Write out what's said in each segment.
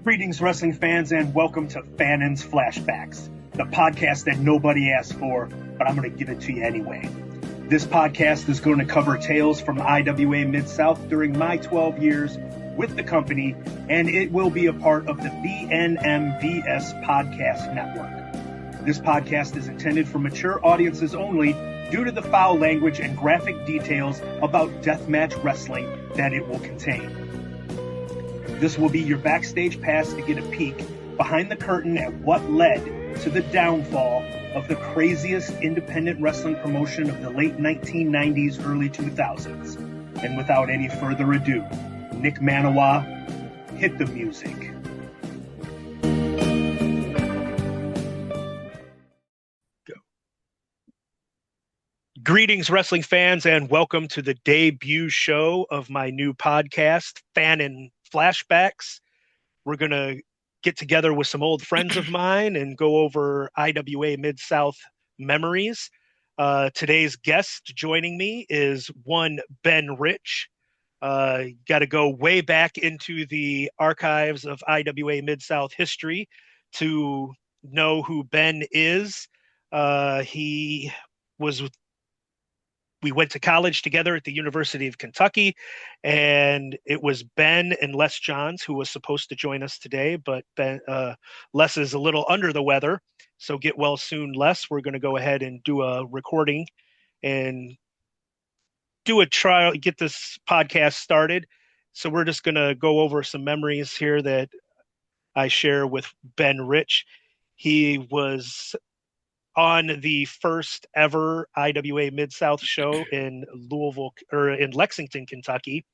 Greetings, wrestling fans, and welcome to Fannin's Flashbacks, the podcast that nobody asked for, but I'm going to give it to you anyway. This podcast is going to cover tales from IWA Midsouth during my 12 years with the company, and it will be a part of the VNMVS Podcast Network. This podcast is intended for mature audiences only due to the foul language and graphic details about deathmatch wrestling that it will contain. This will be your backstage pass to get a peek behind the curtain at what led to the downfall of the craziest independent wrestling promotion of the late 1990s, early 2000s. And without any further ado, Nick Manawa, hit the music. Go. Greetings, wrestling fans, and welcome to the debut show of my new podcast, Fannin Flashbacks. We're going to get together with some old friends of mine and go over IWA Midsouth memories. Today's guest joining me is one Ben Rich. Got to go way back into the archives of IWA Midsouth history to know who Ben is. We went to college together at the University of Kentucky, and it was Ben and Les Johns who was supposed to join us today, but Les is a little under the weather, so get well soon, Les. We're going to go ahead and do a recording and do a trial, get this podcast started. So we're just going to go over some memories here that I share with Ben Rich. He was on the first ever IWA Midsouth show in Lexington, Kentucky.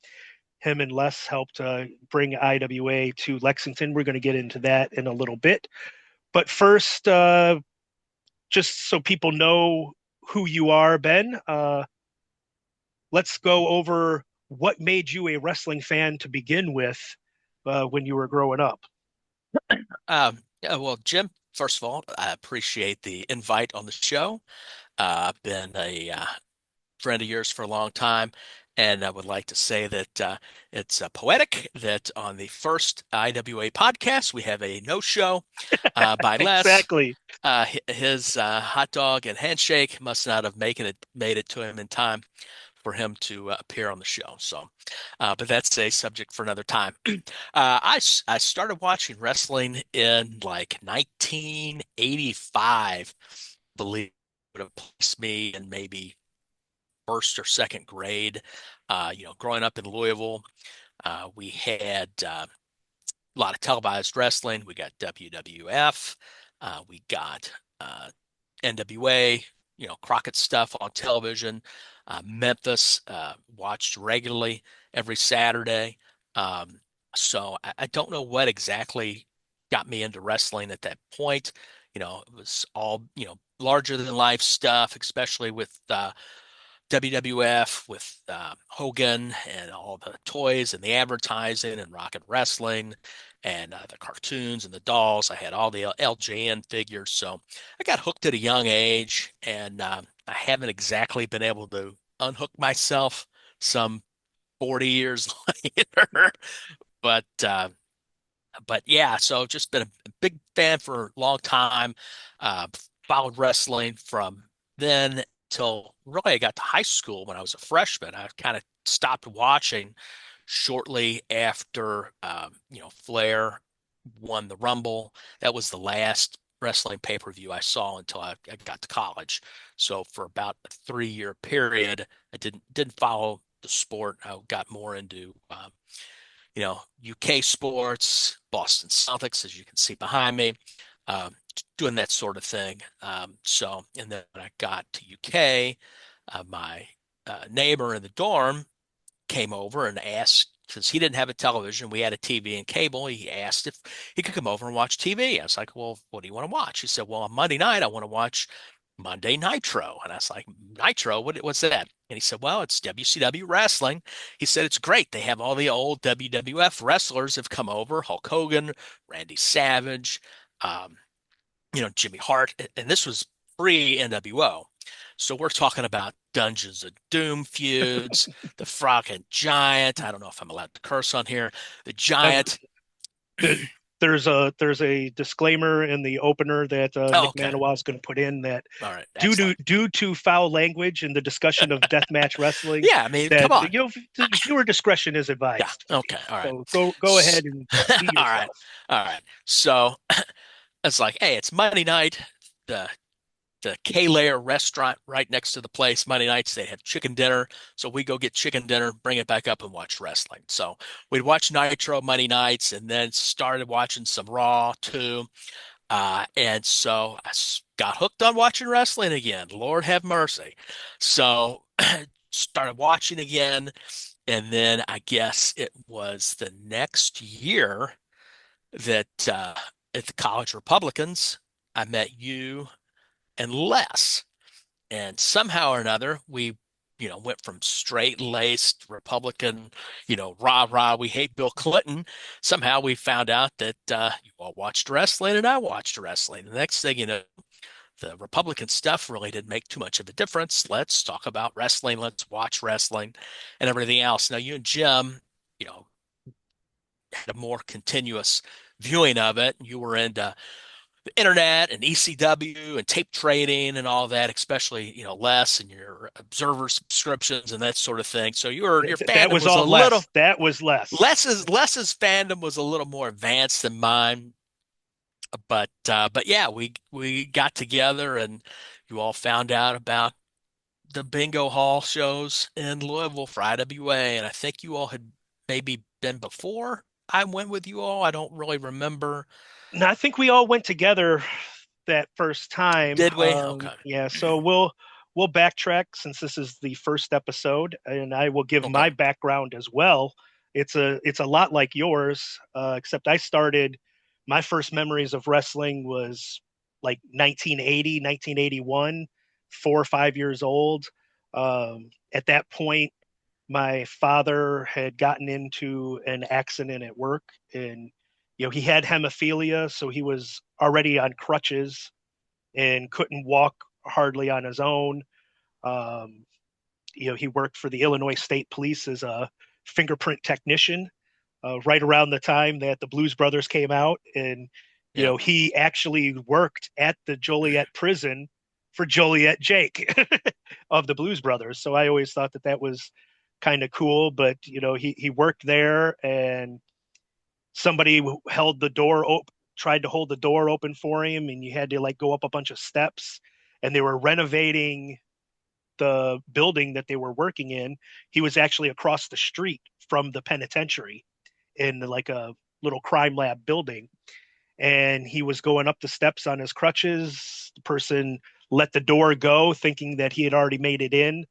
Him and Les helped bring IWA to Lexington. We're going to get into that in a little bit. But first, just so people know who you are, Ben, let's go over what made you a wrestling fan to begin with when you were growing up. Well, Jim, first of all, I appreciate the invite on the show. I've been a friend of yours for a long time, and I would like to say that it's poetic that on the first IWA podcast, we have a no-show by Les. Exactly. His hot dog and handshake must not have made it to him in time for him to appear on the show. So, but that's a subject for another time. I started watching wrestling in like 1985. Believe it would have placed me in maybe first or second grade. Growing up in Louisville, we had a lot of televised wrestling. We got WWF, we got NWA, Crockett stuff on television. Memphis, watched regularly every Saturday. So I don't know what exactly got me into wrestling at that point. It was all, larger than life stuff, especially with WWF, with Hogan and all the toys and the advertising and Rocket Wrestling and the cartoons and the dolls. I had all the LJN figures. So I got hooked at a young age, and I haven't exactly been able to unhook myself some 40 years later. But yeah, so just been a big fan for a long time. Followed wrestling from then till really I got to high school when I was a freshman. I kind of stopped watching shortly after, Flair won the Rumble. That was the last wrestling pay-per-view I saw until I got to college. So for about a 3-year period, I didn't follow the sport. I got more into UK sports, Boston Celtics, as you can see behind me, doing that sort of thing. And then when I got to UK, my neighbor in the dorm came over and asked, because he didn't have a television, we had a TV and cable. He asked if he could come over and watch TV. I was like, well, what do you want to watch? He said, well, on Monday night, I want to watch Monday Nitro. And I was like, Nitro? What's that? And he said, well, it's WCW wrestling. He said, it's great. They have all the old WWF wrestlers have come over, Hulk Hogan, Randy Savage, Jimmy Hart. And this was pre-NWO. So we're talking about Dungeons of Doom feuds, the Frog and Giant. I don't know if I'm allowed to curse on here. The Giant. there's a disclaimer in the opener that Oh, Nick okay. Manoa is going to put in that All right. due to Excellent. due to foul language in the discussion of deathmatch wrestling, Yeah, I mean, come that on. viewer discretion is Yeah. advised. Okay. All right. So go ahead and be All right. yourself. All right. So it's like, hey, it's Monday night. The the K-Layer restaurant right next to the place. Monday nights they have chicken dinner, so we go get chicken dinner, bring it back up, and watch wrestling. So we'd watch Nitro Monday nights, and then started watching some Raw too. And so got hooked on watching wrestling again. Lord have mercy. So started watching again, and then I guess it was the next year that at the College Republicans, I met you and Les. And somehow or another, we, went from straight-laced Republican, rah rah, we hate Bill Clinton. Somehow we found out that you all watched wrestling and I watched wrestling. The next thing you know, the Republican stuff really didn't make too much of a difference. Let's talk about wrestling. Let's watch wrestling and everything else. Now, you and Jim, you know, had a more continuous viewing of it. You were into the internet and ECW and tape trading and all that, especially, Les and your observer subscriptions and that sort of thing. So your That fandom was was a all little less. That was less. Les's fandom was a little more advanced than mine. But yeah, we got together and you all found out about the bingo hall shows in Louisville for IWA, and I think you all had maybe been before I went with you all. I don't really remember. And I think we all went together that first time. Did we? Okay. Yeah, so we'll backtrack since this is the first episode, and I will give Okay. my background as well. It's a lot like yours, except I started my first memories of wrestling was like 1980, 1981, 4 or 5 years old. At that point, my father had gotten into an accident at work, and he had hemophilia, so he was already on crutches and couldn't walk hardly on his own. um, he worked for the Illinois State Police as a fingerprint technician, right around the time that the Blues Brothers came out, and Yeah. he actually worked at the Joliet prison for Joliet Jake of the Blues Brothers. So I always thought that that was kind of cool. But he worked there, and somebody held the door open, tried to hold the door open for him, and you had to like go up a bunch of steps. And they were renovating the building that they were working in. He was actually across the street from the penitentiary in like a little crime lab building, and he was going up the steps on his crutches. The person let the door go, thinking that he had already made it in.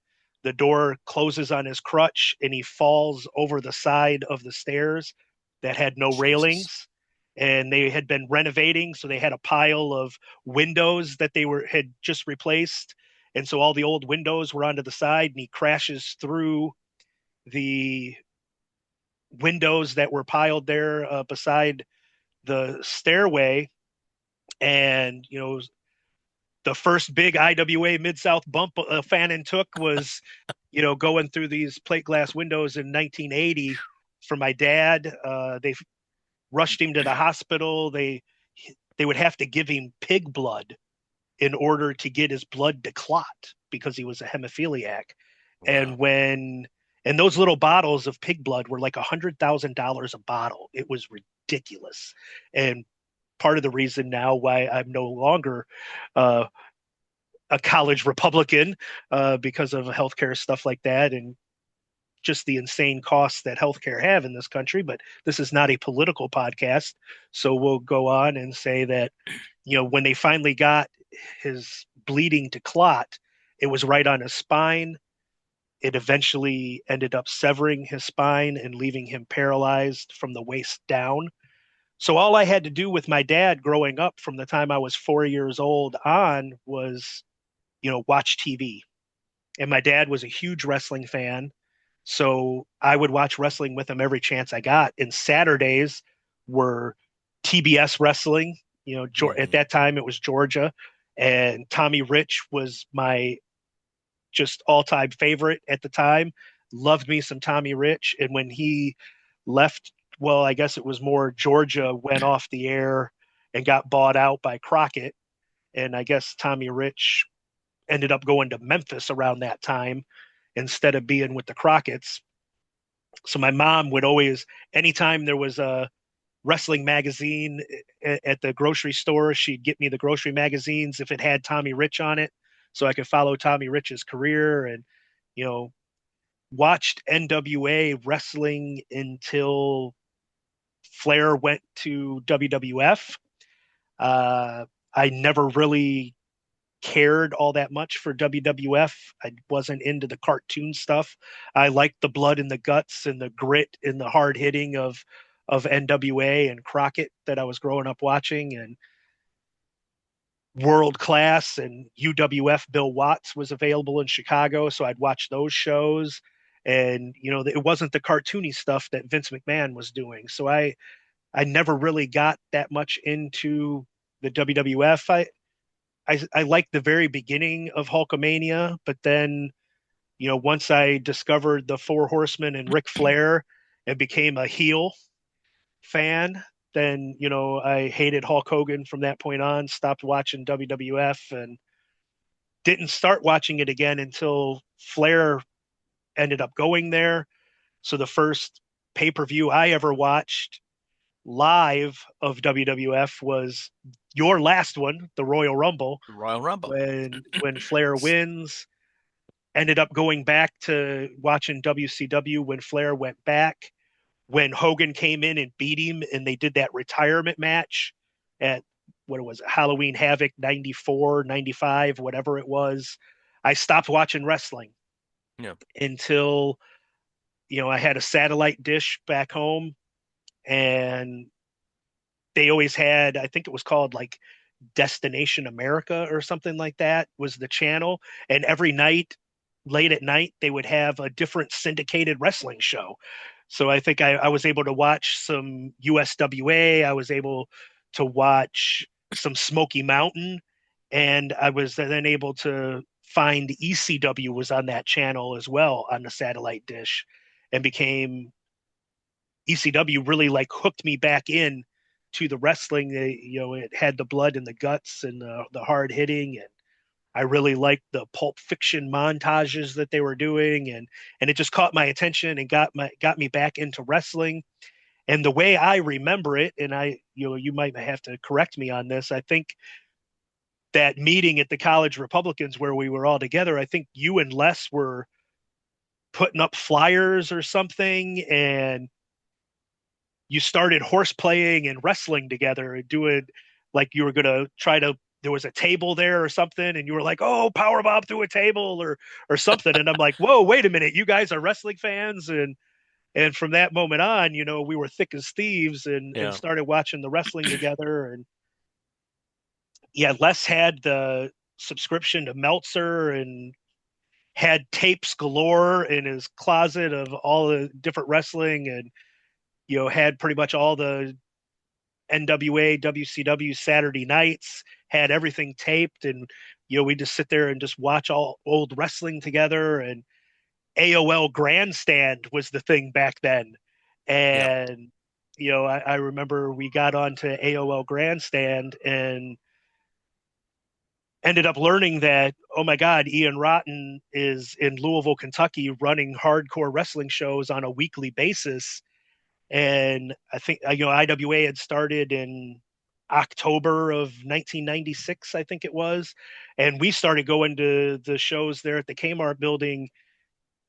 The door closes on his crutch, and he falls over the side of the stairs that had no Jesus. railings. And they had been renovating, so they had a pile of windows that they had just replaced, and so all the old windows were onto the side. And he crashes through the windows that were piled there beside the stairway. And the first big IWA Midsouth bump Fannin took was going through these plate glass windows in 1980 for my dad. They rushed him to the hospital. They would have to give him pig blood in order to get his blood to clot because he was a hemophiliac. Wow. And those little bottles of pig blood were like $100,000 a bottle. It was ridiculous. And part of the reason now why I'm no longer uh, a college Republican, because of healthcare stuff like that, and just the insane costs that healthcare have in this country. But this is not a political podcast, so we'll go on and say that when they finally got his bleeding to clot, it was right on his spine. It eventually ended up severing his spine and leaving him paralyzed from the waist down. So all I had to do with my dad growing up from the time I was 4 years old on was, watch TV. And my dad was a huge wrestling fan. So I would watch wrestling with him every chance I got. And Saturdays were TBS wrestling. At Hmm. that time it was Georgia, and Tommy Rich was my just all-time favorite at the time. Loved me some Tommy Rich. And when he left well, I guess it was more Georgia went off the air and got bought out by Crockett. And I guess Tommy Rich ended up going to Memphis around that time instead of being with the Crockett's. So my mom would always, anytime there was a wrestling magazine at the grocery store, she'd get me the grocery magazines if it had Tommy Rich on it, so I could follow Tommy Rich's career. And you know, watched NWA wrestling until Flair went to WWF. I never really cared all that much for WWF. I wasn't into the cartoon stuff. I liked the blood and the guts and the grit and the hard hitting of NWA and Crockett that I was growing up watching, and World Class and UWF. Bill Watts was available in Chicago, so I'd watch those shows. And it wasn't the cartoony stuff that Vince McMahon was doing. So I never really got that much into the WWF. I liked the very beginning of Hulkamania, but then once I discovered the Four Horsemen and Ric Flair and became a heel fan, then I hated Hulk Hogan from that point on. Stopped watching WWF and didn't start watching it again until Flair ended up going there. So the first pay-per-view I ever watched live of WWF was your last one, the Royal Rumble, Royal Rumble. when Flair wins. Ended up going back to watching WCW when Flair went back. When Hogan came in and beat him, and they did that retirement match at what was it, Halloween Havoc 94, 95, whatever it was. I stopped watching wrestling Yeah. until I had a satellite dish back home, and they always had, I think it was called like Destination America or something like that was the channel. And every night, late at night, they would have a different syndicated wrestling show. So I think I was able to watch some USWA. I was able to watch some Smoky Mountain. And I was then able to find ECW was on that channel as well on the satellite dish, and became ECW really like hooked me back in to the wrestling. It had the blood and the guts and the hard hitting, and I really liked the Pulp Fiction montages that they were doing, and it just caught my attention and got me back into wrestling. And the way I remember it, and you might have to correct me on this, I think that meeting at the College Republicans where we were all together, I think you and Les were putting up flyers or something, and you started horse playing and wrestling together and doing like you were going to try to, there was a table there or something, and you were like, oh, power bomb through a table or something. And I'm like, whoa, wait a minute, you guys are wrestling fans. And from that moment on, we were thick as thieves, and Yeah. started watching the wrestling together. And yeah, Les had the subscription to Meltzer and had tapes galore in his closet of all the different wrestling, and had pretty much all the NWA, WCW Saturday nights, had everything taped. And we just sit there and just watch all old wrestling together. And AOL Grandstand was the thing back then. Yep. And I remember we got onto AOL Grandstand and ended up learning that, oh my God, Ian Rotten is in Louisville, Kentucky, running hardcore wrestling shows on a weekly basis. And I think IWA had started in October of 1996, I think it was, and we started going to the shows there at the Kmart building.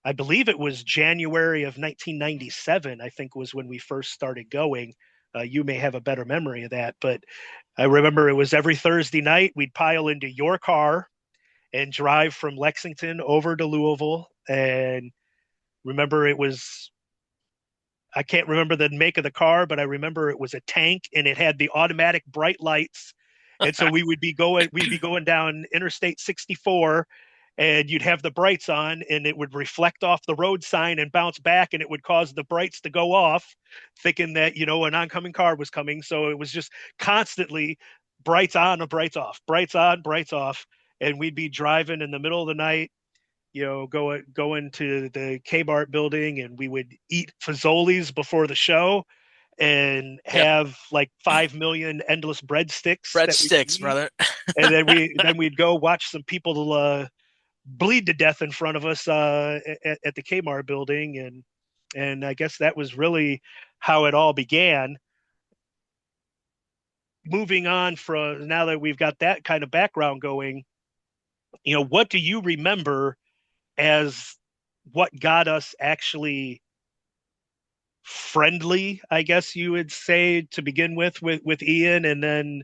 I believe it was January of 1997, I think, was when we first started going. You may have a better memory of that, but I remember it was every Thursday night. We'd pile into your car and drive from Lexington over to Louisville. And remember, it was, I can't remember the make of the car, but I remember it was a tank and it had the automatic bright lights. And so we'd be going down Interstate 64, and you'd have the brights on and it would reflect off the road sign and bounce back, and it would cause the brights to go off, thinking that, an oncoming car was coming. So it was just constantly brights on, brights off, brights on, brights off. And we'd be driving in the middle of the night, going to the Kmart building, and we would eat Fazoli's before the show. and Yep. have like 5 million endless breadsticks that we could Breadsticks, eat, brother. and then we'd go watch some people bleed to death in front of us at the Kmart building, and I guess that was really how it all began. Moving on from now that we've got that kind of background going, what do you remember as what got us actually friendly, I guess you would say, to begin with Ian, and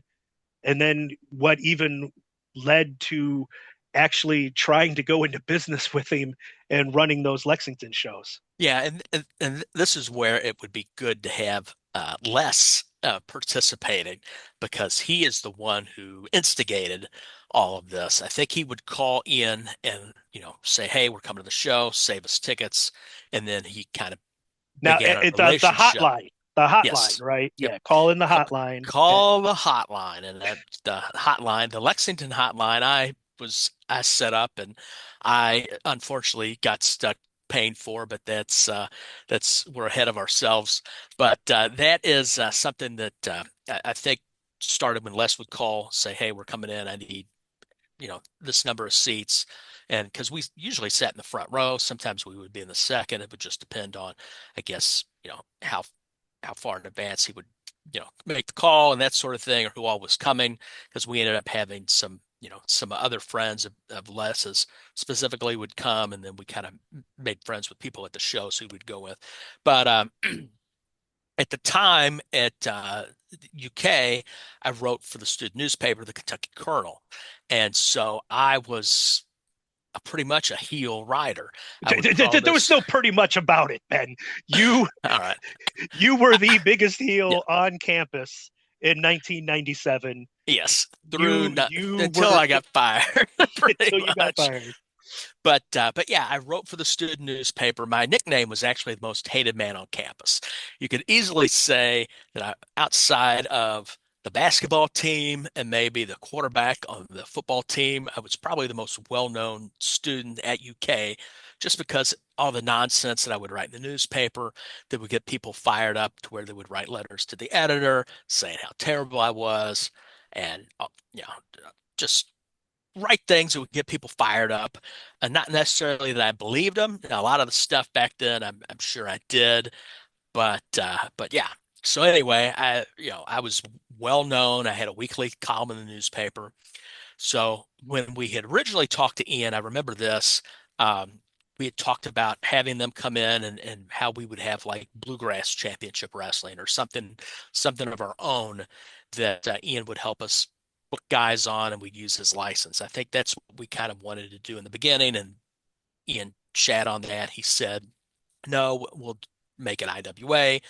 then what even led to actually trying to go into business with him and running those Lexington shows. Yeah, and this is where it would be good to have Les participating because he is the one who instigated all of this. I think he would call in and say, "Hey, we're coming to the show, save us tickets," and then he kind of Now, began a the relationship. hotline, Yes. right? Yep. Yeah, call in the Call, hotline. call the hotline, and that the hotline, the Lexington hotline, I set up, and I unfortunately got stuck paying for, but that's we're ahead of ourselves. But that is something that I think started when Les would call, say, "Hey, we're coming in. I need this number of seats." And because we usually sat in the front row, sometimes we would be in the second. It would just depend on, I guess, how far in advance he would, make the call and that sort of thing, or who all was coming. Because we ended up having some other friends of Les's specifically would come, and then we kind of made friends with people at the shows who would go with. But at the time at UK, I wrote for the student newspaper, the Kentucky Colonel, and so I was pretty much a heel writer. I would put all There was this. no pretty much about it, Ben. You All right. you were the biggest Yeah. heel on campus in 1997. Yes. Through You not, you until were I got fired, pretty until you got much. fired. But yeah, I wrote for the student newspaper. My nickname was actually the most hated man on campus. You could easily say that outside of the basketball team and maybe the quarterback on the football team, I was probably the most well-known student at UK just because all the nonsense that I would write in the newspaper that would get people fired up to where they would write letters to the editor saying how terrible I was and just write things that would get people fired up. And not necessarily that I believed them. A lot of the stuff back then, I'm sure I did, but yeah. So anyway, I was well known. I had a weekly column in the newspaper. So when we had originally talked to Ian, I remember this. We had talked about having them come in and how we would have like bluegrass championship wrestling or something of our own that Ian would help us book guys on and we'd use his license. I think that's what we kind of wanted to do in the beginning, and Ian shat on that. He said, "No, we'll make an IWA.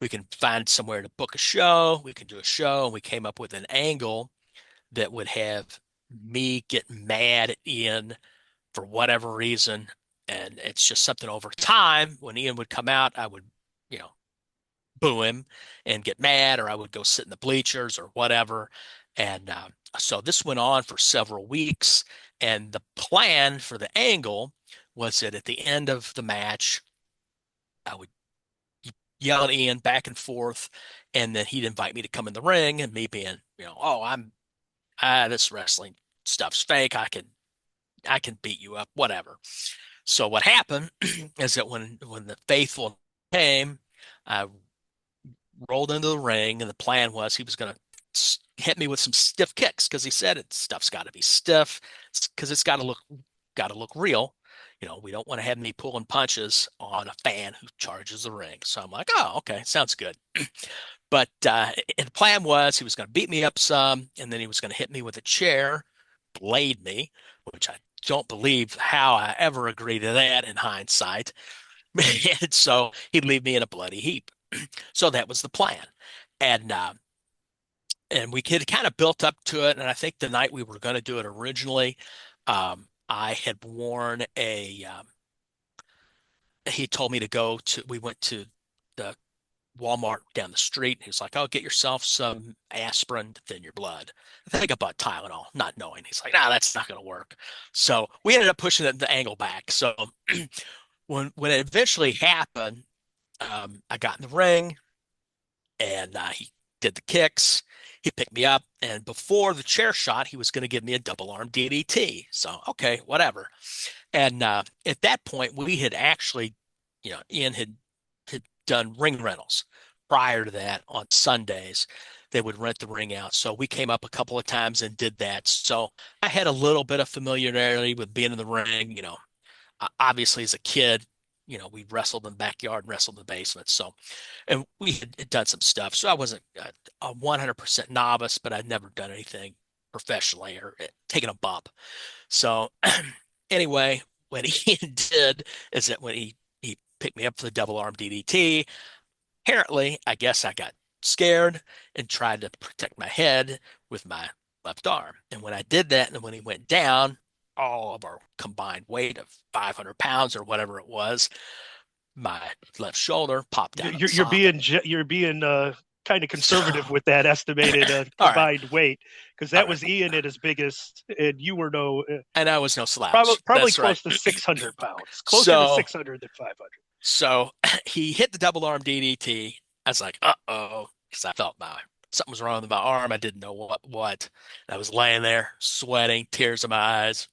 We can find somewhere to book a show. We can do a show." And we came up with an angle that would have me get mad at Ian for whatever reason. And it's just something over time. When Ian would come out, I would, you know, boo him and get mad, or I would go sit in the bleachers or whatever. And so this went on for several weeks. And the plan for the angle was that at the end of the match, I would yell at Ian back and forth, and then he'd invite me to come in the ring, and me being, "Oh, this wrestling stuff's fake. I can beat you up, whatever." So what happened is that when the faithful came, I rolled into the ring, and the plan was he was going to hit me with some stiff kicks because he said stuff's got to be stiff because it's got to look real. We don't want to have me pulling punches on a fan who charges the ring. So I'm like, oh, okay, sounds good. But the plan was he was going to beat me up some, and then he was going to hit me with a chair, blade me, which I don't believe how I ever agreed to that in hindsight. And so he'd leave me in a bloody heap. So that was the plan. And we had kind of built up to it. And I think the night we were going to do it originally, I had worn he told me to we went to the Walmart down the street. He was like, "Oh, get yourself some aspirin to thin your blood." I think I bought Tylenol, not knowing. He's like, "Nah, that's not going to work." So we ended up pushing the angle back. So when it eventually happened, I got in the ring. and he did the kicks. He picked me up, and before the chair shot, he was going to give me a double arm DDT. So, okay, whatever. And at that point, we had actually, Ian had done ring rentals prior to that on Sundays. They would rent the ring out. So we came up a couple of times and did that. So I had a little bit of familiarity with being in the ring. Obviously as a kid, we wrestled in the backyard, wrestled in the basement. So, and we had done some stuff. So I wasn't a 100% novice, but I'd never done anything professionally or taken a bump. So anyway, what he did is that when he picked me up for the double arm DDT, apparently, I guess I got scared and tried to protect my head with my left arm. And when I did that, and when he went down, all of our combined weight of 500 pounds or whatever it was, my left shoulder popped out of the socket. You're being kind of So, conservative with that estimated all right, combined weight, because all that right. was Ian at his biggest, and you were no And I was no slouch. probably That's right. close to 600 pounds, closer to So, 600 than 500. so he hit the double arm DDT. I was like, uh-oh, because I felt something was wrong with my arm. I didn't know what. And I was laying there, sweating, tears in my eyes.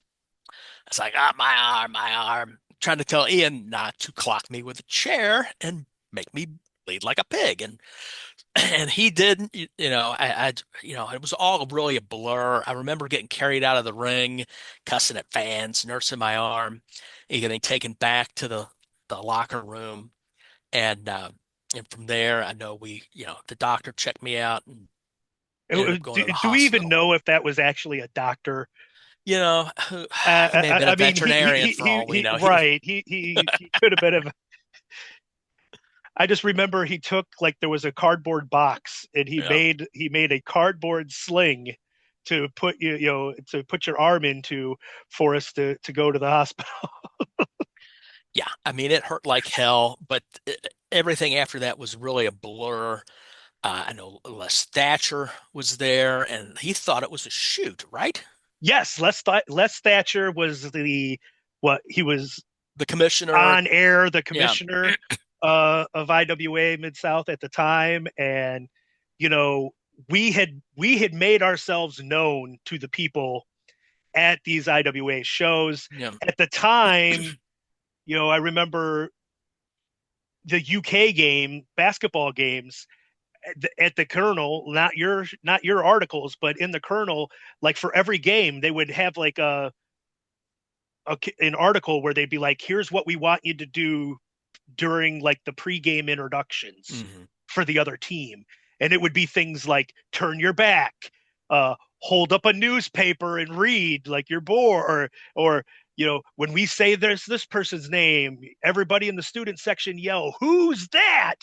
I was like, my arm. Trying to tell Ian not to clock me with a chair and make me bleed like a pig. And he didn't, it was all really a blur. I remember getting carried out of the ring, cussing at fans, nursing my arm, and getting taken back to the locker room. And and from there, I know the doctor checked me out and ended up going to the Do we even hospital. know if that was actually a doctor? You know, he may have been a I mean, veterinarian for all we he know. right. He could have been a. I just remember he took, like, there was a cardboard box, and Yeah, he made a cardboard sling to put to put your arm into for us to go to the hospital. yeah. I mean, it hurt like hell, but everything after that was really a blur. I know Les Thatcher was there, and he thought it was a shoot, right? Yes, Les Thatcher was the what he was The commissioner. on air, the Yeah, commissioner of IWA Midsouth at the time, and you know we had made ourselves known to the people at these IWA shows yeah, at the time. I remember the UK game, basketball games at the Kernel, not your articles, but in the Kernel, like for every game, they would have like an article where they'd be like, "Here's what we want you to do during like the pregame introductions hmm for the other team," and it would be things like turn your back, hold up a newspaper and read like you're bored, or when we say there's this person's name, everybody in the student section yell, "Who's that?"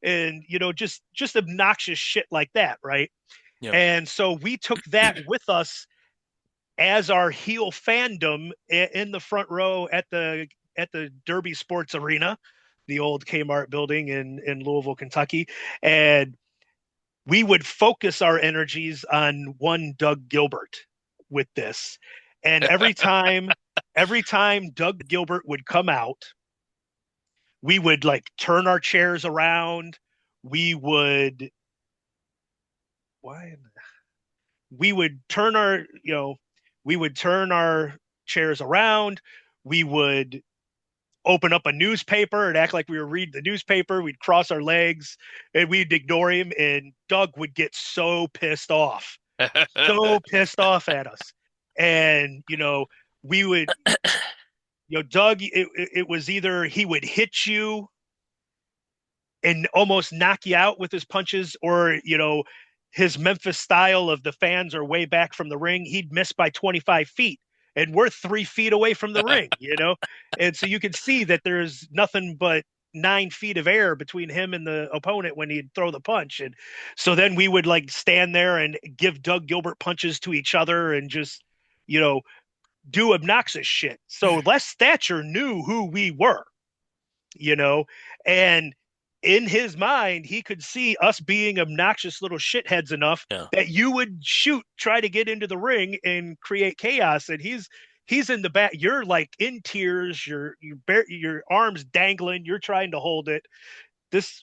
And just obnoxious shit like that, right? yeah. And so we took that with us as our heel fandom in the front row at the Derby Sports Arena, the old Kmart building in Louisville, Kentucky, and we would focus our energies on one Doug Gilbert with this. And every time Doug Gilbert would come out, we would like turn our chairs around. We would why we would turn our we would turn our chairs around. We would open up a newspaper and act like we were reading the newspaper. We'd cross our legs and we'd ignore him. And Doug would get so pissed off at us. And, we would, Doug, it was either he would hit you and almost knock you out with his punches, or, his Memphis style of the fans are way back from the ring, he'd miss by 25 feet. And we're 3 feet away from the ring. And so you can see that there's nothing but 9 feet of air between him and the opponent when he'd throw the punch. And so then we would like stand there and give Doug Gilbert punches to each other and just, you know, do obnoxious shit. So Les Thatcher knew who we were, you know, and in his mind, he could see us being obnoxious little shitheads enough Yeah. that you would try to get into the ring and create chaos. And he's in the back. You're like in tears. Your arms dangling. You're trying to hold it. This.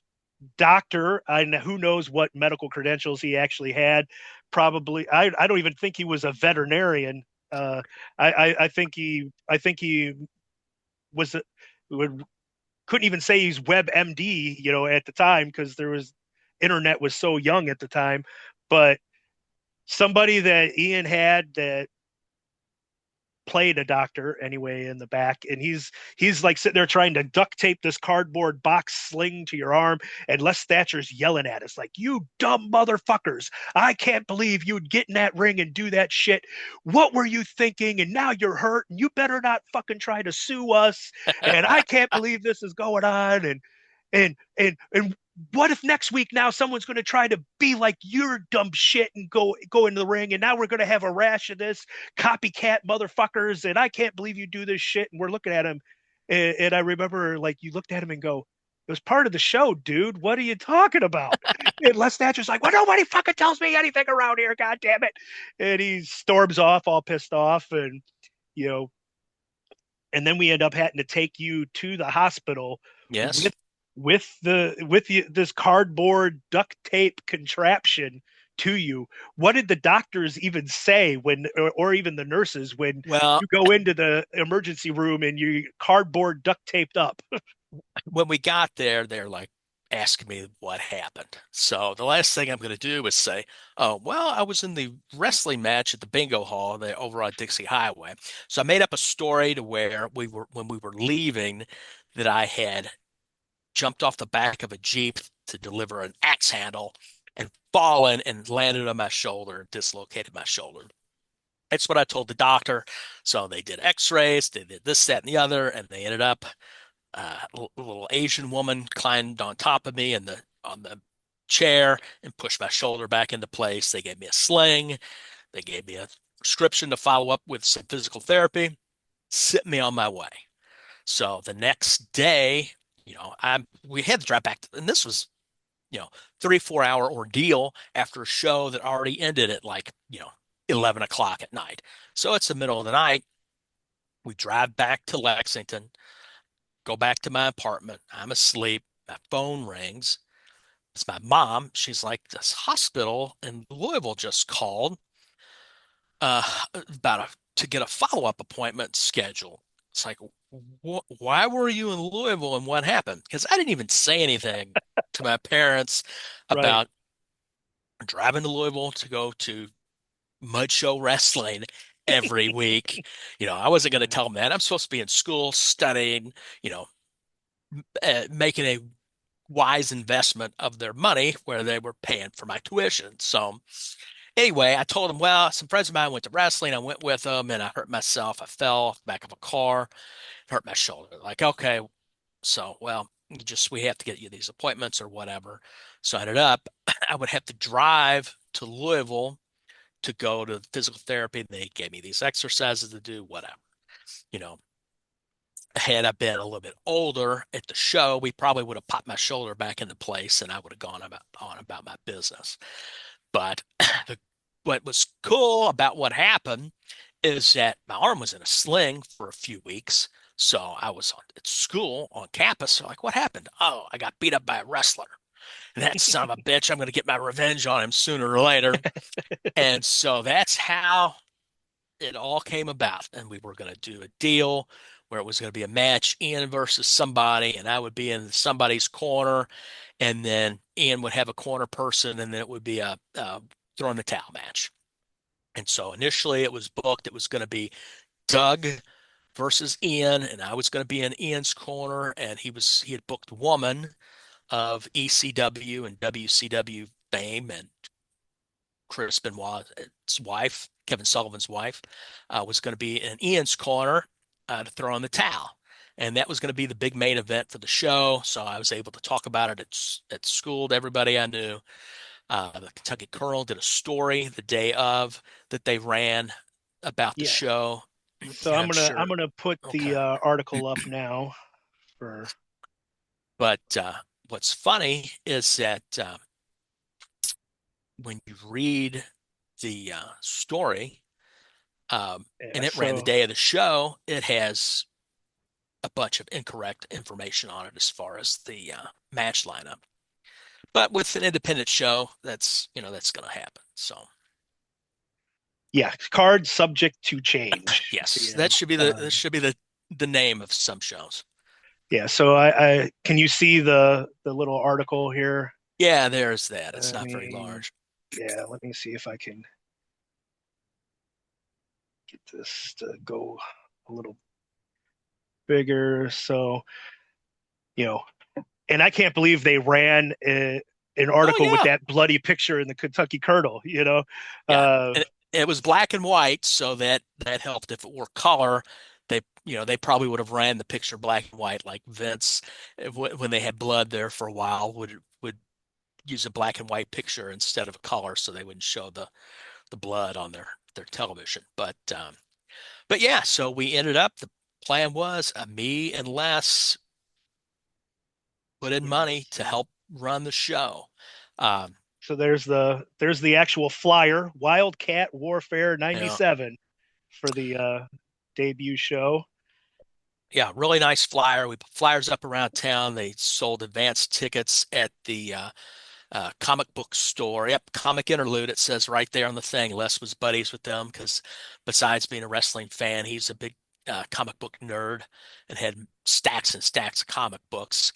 doctor. And who knows what medical credentials he actually had. Probably, I don't even think he was a veterinarian. I think he was would couldn't even say he's WebMD, at the time because there was internet was so young at the time. But somebody that Ian had that played a doctor anyway in the back, and he's like sitting there trying to duct tape this cardboard box sling to your arm, and Les Thatcher's yelling at us like, you dumb motherfuckers, I can't believe you'd get in that ring and do that shit. What were you thinking? And now you're hurt, and you better not fucking try to sue us, and I can't believe this is going on. And what if next week now someone's going to try to be like your dumb shit and go into the ring, and now we're going to have a rash of this copycat motherfuckers, and I can't believe you do this shit. And we're looking at him, and I remember like you looked at him and go, it was part of the show, dude. What are you talking about? And Les Thatcher's like, well, nobody fucking tells me anything around here, god damn it. And he storms off all pissed off, and you know and then we end up having to take you to the hospital Yes. with this cardboard duct tape contraption to you. What did the doctors even say when, or even the nurses, when Well, you go into the emergency room and you cardboard duct taped up? when we got there, they're like asking me what happened. So the last thing I'm going to do is say, "Oh, well, I was in the wrestling match at the bingo hall there over on Dixie Highway." So I made up a story to where we were when we were leaving that I had jumped off the back of a Jeep to deliver an axe handle and fallen and landed on my shoulder and dislocated my shoulder. That's what I told the doctor. So they did x-rays, they did this, that, and the other, and they ended up a little Asian woman climbed on top of me on the chair and pushed my shoulder back into place. They gave me a sling. They gave me a prescription to follow up with some physical therapy, sent me on my way. So the next day, we had to drive back, and this was, 3, 4 hour ordeal after a show that already ended at like, 11 o'clock at night. So it's the middle of the night. We drive back to Lexington, go back to my apartment. I'm asleep. My phone rings. It's my mom. She's like, this hospital in Louisville just called uh, to get a follow-up appointment scheduled. It's like, why were you in Louisville and what happened? Because I didn't even say anything to my parents Right. about driving to Louisville to go to Mud Show Wrestling every week. I wasn't going to tell them that. I'm supposed to be in school studying, you know, making a wise investment of their money where they were paying for my tuition. So anyway, I told them, well, some friends of mine went to wrestling. I went with them and I hurt myself. I fell off the back of a car, hurt my shoulder. Like, okay, so well, we have to get you these appointments or whatever. So I ended up, I would have to drive to Louisville to go to physical therapy. They gave me these exercises to do, whatever. You know, had I been a little bit older at the show, we probably would have popped my shoulder back into place and I would have gone on about my business. But what was cool about what happened is that my arm was in a sling for a few weeks. So I was at school on campus. They're like, what happened? Oh, I got beat up by a wrestler. And that son of a bitch, I'm going to get my revenge on him sooner or later. And so that's how it all came about. And we were going to do a deal where it was going to be a match, Ian versus somebody, and I would be in somebody's corner, and then Ian would have a corner person, and then it would be a throw in the towel match. And so initially it was booked, it was going to be Doug versus Ian, and I was going to be in Ian's corner, and he had booked Woman of ECW and WCW fame, and Chris Benoit's wife, Kevin Sullivan's wife, was going to be in Ian's corner to throw in the towel. And that was going to be the big main event for the show. So I was able to talk about it at school to everybody I knew. The Kentucky Colonel did a story the day of that they ran about the Yeah. show. So And I'm I'm gonna I'm sure, gonna put the okay. article up now for But what's funny is that when you read the story, yeah. and it ran the So day of the show, it has a bunch of incorrect information on it as far as the match lineup. But with an independent show, that's going to happen. So Yeah, card subject to change at the yes, end. that should be the name of some shows. Yeah, so I can you see the little article here? Yeah, there's that. It's I not very mean, large. yeah, let me see if I can get this to go a little bigger. So, you know, and I can't believe they ran an Oh article with yeah, that bloody picture in the Kentucky Colonel, you know? yeah. Uh, And it was black and white, so that helped. If it were color, they probably would have ran the picture black and white, like Vince, when they had blood there for a while, would use a black and white picture instead of a color, so they wouldn't show the blood on their television. But yeah, so we ended up. The plan was me and Les put in money to see. help run the show. Um, So there's the actual flyer, Wildcat Warfare you know, 97 for the debut show. yeah, really nice flyer. We put flyers up around town. They sold advanced tickets at the comic book store. Yep, Comic Interlude. It says right there on the thing. Les was buddies with them because besides being a wrestling fan, he's a big comic book nerd and had stacks and stacks of comic books.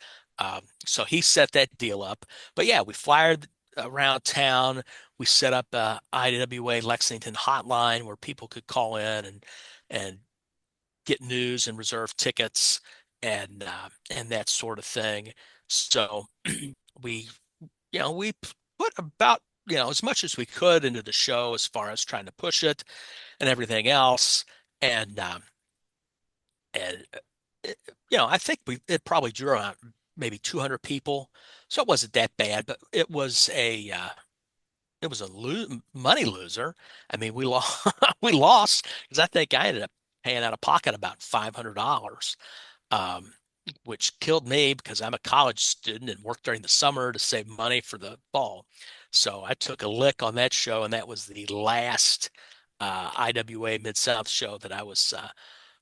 So he set that deal up. But yeah, we flyered around town. We set up a IWA Lexington hotline where people could call in and get news and reserve tickets and that sort of thing. So we we put about as much as we could into the show as far as trying to push it and everything else. And and I think it probably drew around maybe 200 people, so it wasn't that bad. But it was a money loser. I mean, we lost we lost because I think I ended up paying out of pocket about $500, um, which killed me because I'm a college student and worked during the summer to save money for the fall. So I took a lick on that show, and that was the last IWA Midsouth show that I was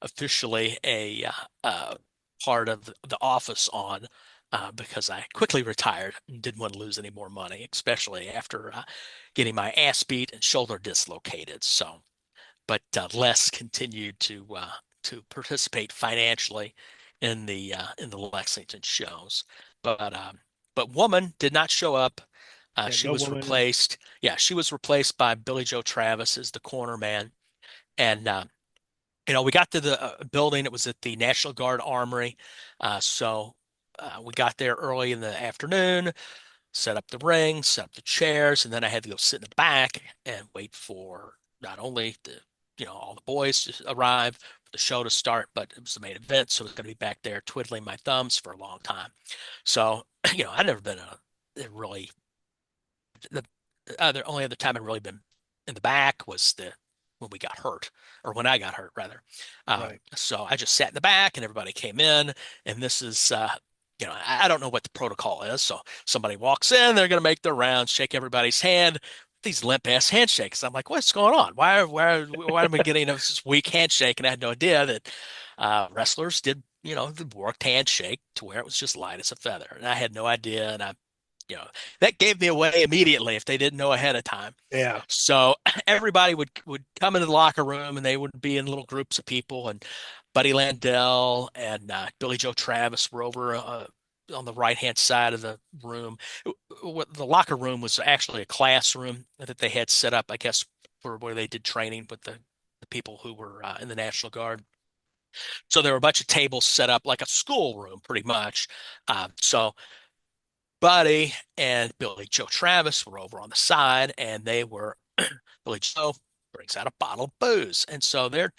officially a part of the office on. Because I quickly retired and didn't want to lose any more money, especially after getting my ass beat and shoulder dislocated. So, but Les continued to participate financially in the Lexington shows. But Woman did not show up. Yeah, She no was woman. replaced. Yeah, she was replaced by Billy Joe Travis as the corner man. And we got to the building. It was at the National Guard Armory. So we got there early in the afternoon, set up the ring, set up the chairs, and then I had to go sit in the back and wait for not only all the boys to arrive for the show to start, but it was the main event, so I was going to be back there twiddling my thumbs for a long time. So, I'd never been a really the other only other time I'd really been in the back was the when we got hurt, or when I got hurt rather. Right. So I just sat in the back and everybody came in, and this is I don't know what the protocol is. So somebody walks in, they're gonna make their rounds, shake everybody's hand. These limp ass handshakes. I'm like, what's going on? Why am I getting this weak handshake? And I had no idea that wrestlers did, the worked handshake to where it was just light as a feather. And I had no idea. And you know, that gave me away immediately if they didn't know ahead of time. Yeah. So everybody would come into the locker room and they would be in little groups of people. And Buddy Landell and Billy Joe Travis were over on the right hand side of the room. The locker room was actually a classroom that they had set up, I guess, for where they did training with the people who were in the National Guard. So there were a bunch of tables set up like a schoolroom, pretty much. So Buddy and Billy Joe Travis were over on the side, and they were Billy Joe brings out a bottle of booze, and so they're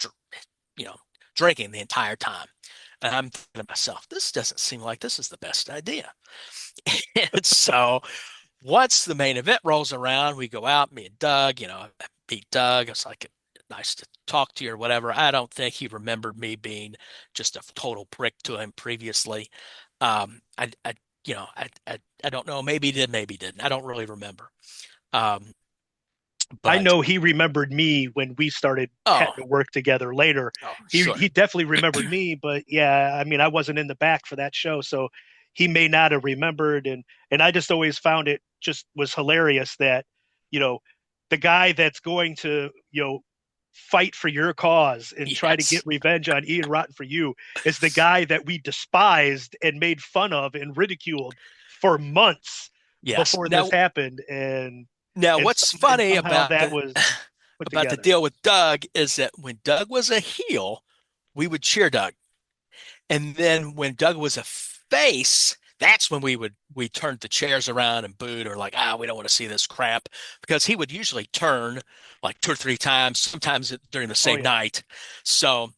you know drinking the entire time. And I'm thinking to myself, this doesn't seem like this is the best idea. And so once the main event rolls around, we go out, me and Doug, I meet Doug. It's like nice to talk to you or whatever. I don't think he remembered me being just a total prick to him previously. I don't know. Maybe he did, maybe he didn't. I don't really remember. Um, I but know he remembered me when we started oh, having to work together later. oh, He sure. he definitely remembered me, but yeah, I mean, I wasn't in the back for that show, so he may not have remembered. And I just always found it just was hilarious that, you know, the guy that's going to, fight for your cause and try to get Yes. revenge on Ian Rotten for you is the guy that we despised and made fun of and ridiculed for months Yes. before this Now, happened. And now and, what's funny somehow about that the was put about the together. deal with Doug is that when Doug was a heel, we would cheer Doug. And then when Doug was a face, that's when we turned the chairs around and booed or like, we don't want to see this crap because he would usually turn like two or three times, sometimes during the Oh same yeah. night. So,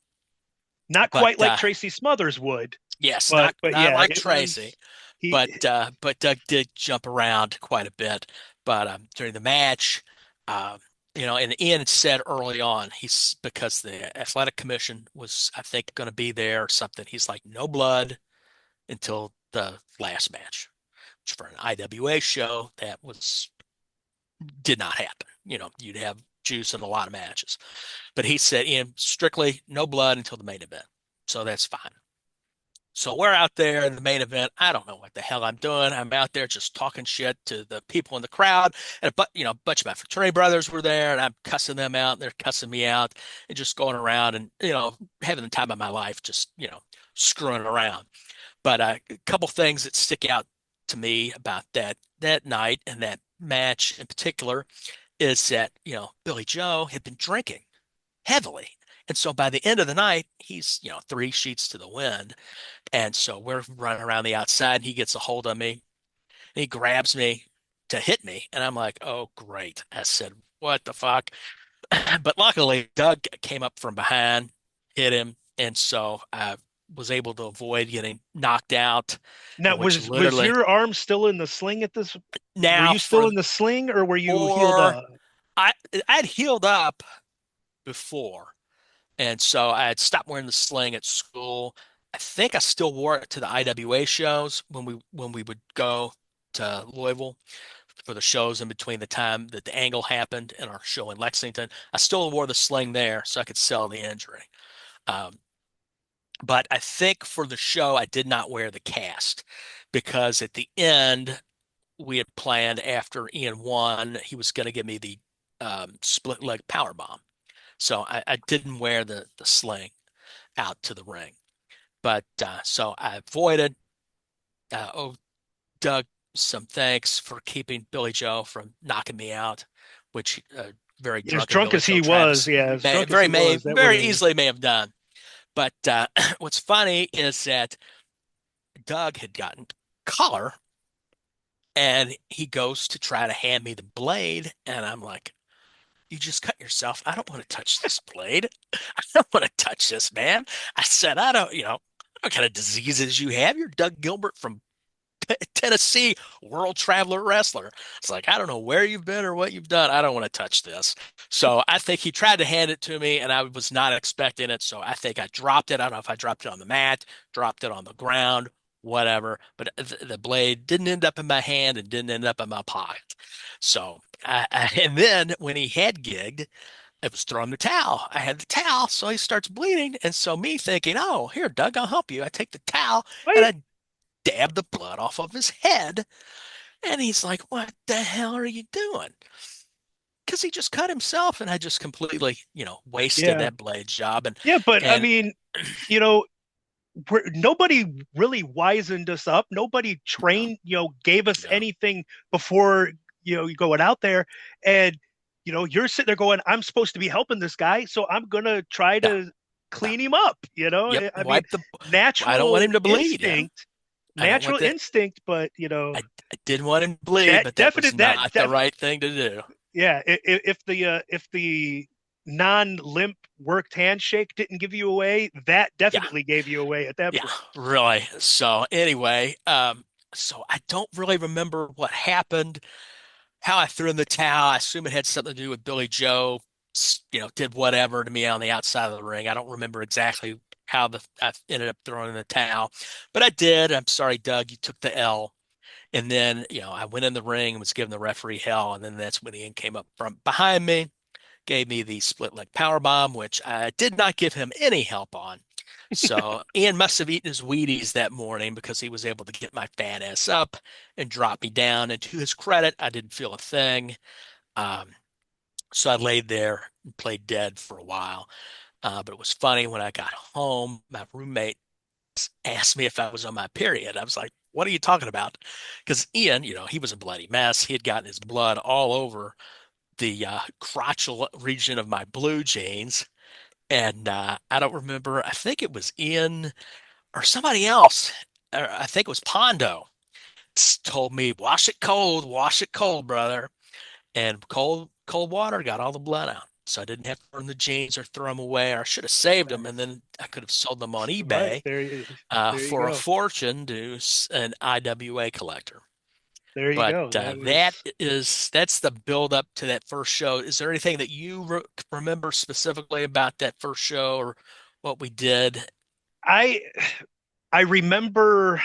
Not but quite like Tracy Smothers would, yes, but not yeah, like it Tracy, was he but Doug did jump around quite a bit. But during the match, um, and Ian had said early on, he's because the athletic commission was, I think, going to be there or something. He's like, no blood until the last match, which for an IWA show that was did not happen. You'd have juice in a lot of matches, but he said, Ian, strictly no blood until the main event, so that's fine. So we're out there in the main event. I don't know what the hell I'm doing. I'm out there just talking shit to the people in the crowd. And a bunch of my fraternity brothers were there and I'm cussing them out. And they're cussing me out and just going around and, having the time of my life, just, screwing around. But a couple things that stick out to me about that night and that match in particular is that, Billy Joe had been drinking heavily. And so by the end of the night, he's, three sheets to the wind. And so we're running around the outside. And he gets a hold of me and he grabs me to hit me. And I'm like, oh, great. I said, what the fuck? But luckily, Doug came up from behind, hit him. And so I was able to avoid getting knocked out, now and which was literally your arm still in the sling at this? Were now you still in the sling or were you healed for up? I I'd healed up before. And so I had stopped wearing the sling at school. I think I still wore it to the IWA shows when we would go to Louisville for the shows in between the time that the angle happened and our show in Lexington. I still wore the sling there so I could sell the injury. Um, but I think for the show, I did not wear the cast because at the end, we had planned after Ian won, he was going to give me the split leg power bomb. So I didn't wear the sling out to the ring. But so I avoided. Oh, Doug, some thanks for keeping Billy Joe from knocking me out, which very As drunken drunk Billy as Joe he was, Travis yeah, as drunk as he was, that would very have. easily may have done. But what's funny is that Doug had gotten collar and he goes to try to hand me the blade, and I'm like, you just cut yourself. I don't want to touch this blade. I don't want to touch this, man. I said, I don't, what kind of diseases you have. You're Doug Gilbert from Tennessee, world traveler wrestler. It's like, I don't know where you've been or what you've done. I don't want to touch this. So I think he tried to hand it to me and I was not expecting it. So I think I dropped it. I don't know if I dropped it on the mat, dropped it on the ground, whatever. But the blade didn't end up in my hand and didn't end up in my pocket. So, and then when he head gigged, it was throwing the towel. I had the towel, so he starts bleeding. And so me thinking, oh, here, Doug, I'll help you. I take the towel and Wait, I dab the blood off of his head. And he's like, what the hell are you doing? Because he just cut himself. And I just completely, wasted yeah, that blade job. And, yeah, but I and mean, you know, nobody really wizened us up. Nobody no, trained, gave us no, anything before, you going out there. And, you're sitting there going, I'm supposed to be helping this guy. So I'm going to try no, to no. clean him up. Yep. I mean, I don't want natural him to bleed. Yeah. instinct, I don't want natural that. instinct, but, I didn't want him to bleed, that but that was definite, that not the def, right thing to do. yeah. If the non-limp worked handshake didn't give you away, that Yeah. definitely gave you away at that Yeah. point. Really. So anyway, so I don't really remember what happened. How I threw in the towel. I assume it had something to do with Billy Joe, did whatever to me on the outside of the ring. I don't remember exactly how I ended up throwing in the towel, but I did. I'm sorry, Doug, you took the L. And then, I went in the ring and was giving the referee hell. And then that's when Ian came up from behind me, gave me the split leg power bomb, which I did not give him any help on. So Ian must have eaten his Wheaties that morning because he was able to get my fat ass up and drop me down. And to his credit, I didn't feel a thing. Um, so I laid there and played dead for a while. But it was funny when I got home, my roommate asked me if I was on my period. I was like, "What are you talking about?" Because Ian, he was a bloody mess. He had gotten his blood all over the crotchal region of my blue jeans. And I don't remember, I think it was Ian or somebody else, or I think it was Pondo, told me, wash it cold, brother. And cold water got all the blood out. So I didn't have to burn the jeans or throw them away, or I should have saved them, and Nice. then I could have sold them on Right eBay there you for a go. fortune to an IWA collector. There you But go. That was that's the build up to that first show. Is there anything that you remember specifically about that first show or what we did? I I remember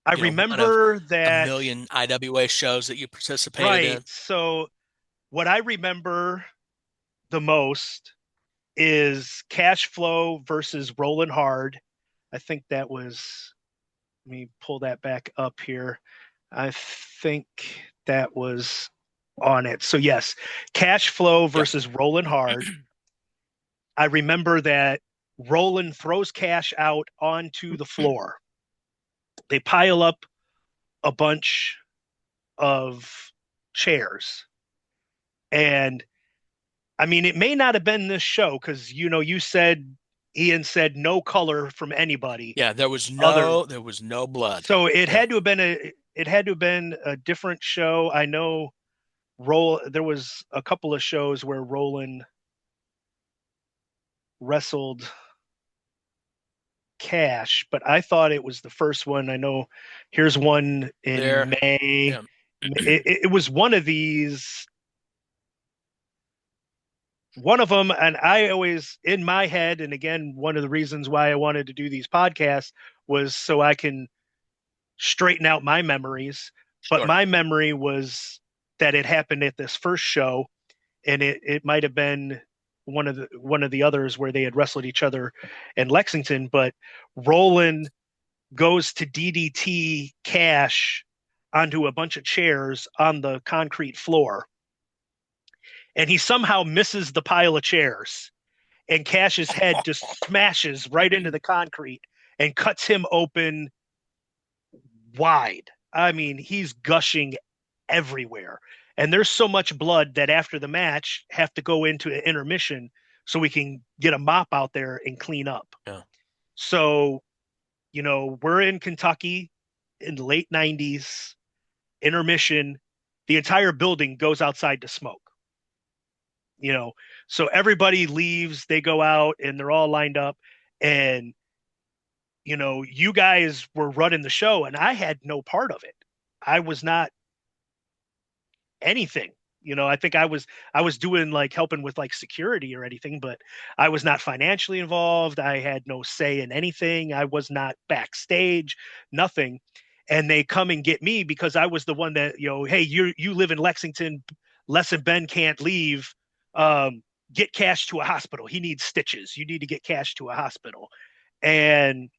I One of remember a that. million IWA shows that you participated Right. in. So what I remember the most is Cash Flow versus Rolling Hard. I think that was, let me pull that back up here. I think that was on it. So yes, Cash Flow Yeah. versus Rolling Hard. I remember that Roland throws Cash out onto the floor. They pile up a bunch of chairs. And I mean, it may not have been this show because, you said, Ian said no color from anybody Yeah, other. there was no blood. So Yeah. it had to have been a different show. I know there was a couple of shows where Roland wrestled Cash, but I thought it was the first one. I know here's one in There. May. Yeah. It was one of them, and I always in my head, and again, one of the reasons why I wanted to do these podcasts was so I can straighten out my memories. But Sure. my memory was that it happened at this first show, and it might have been one of the others where they had wrestled each other in Lexington. But Roland goes to DDT Cash onto a bunch of chairs on the concrete floor, and he somehow misses the pile of chairs, and Cash's head just smashes right into the concrete and cuts him open wide. I mean, he's gushing everywhere. And there's so much blood that after the match have to go into an intermission so we can get a mop out there and clean up. Yeah. So, we're in Kentucky in the late 90s, intermission, the entire building goes outside to smoke. You know, so everybody leaves, they go out and they're all lined up, and you guys were running the show and I had no part of it. I was not anything. I think I was doing like helping with like security or anything, but I was not financially involved. I had no say in anything. I was not backstage, nothing. And they come and get me because I was the one that, hey, you live in Lexington, Les and Ben can't leave. Get Cash to a hospital. He needs stitches. You need to get Cash to a hospital. And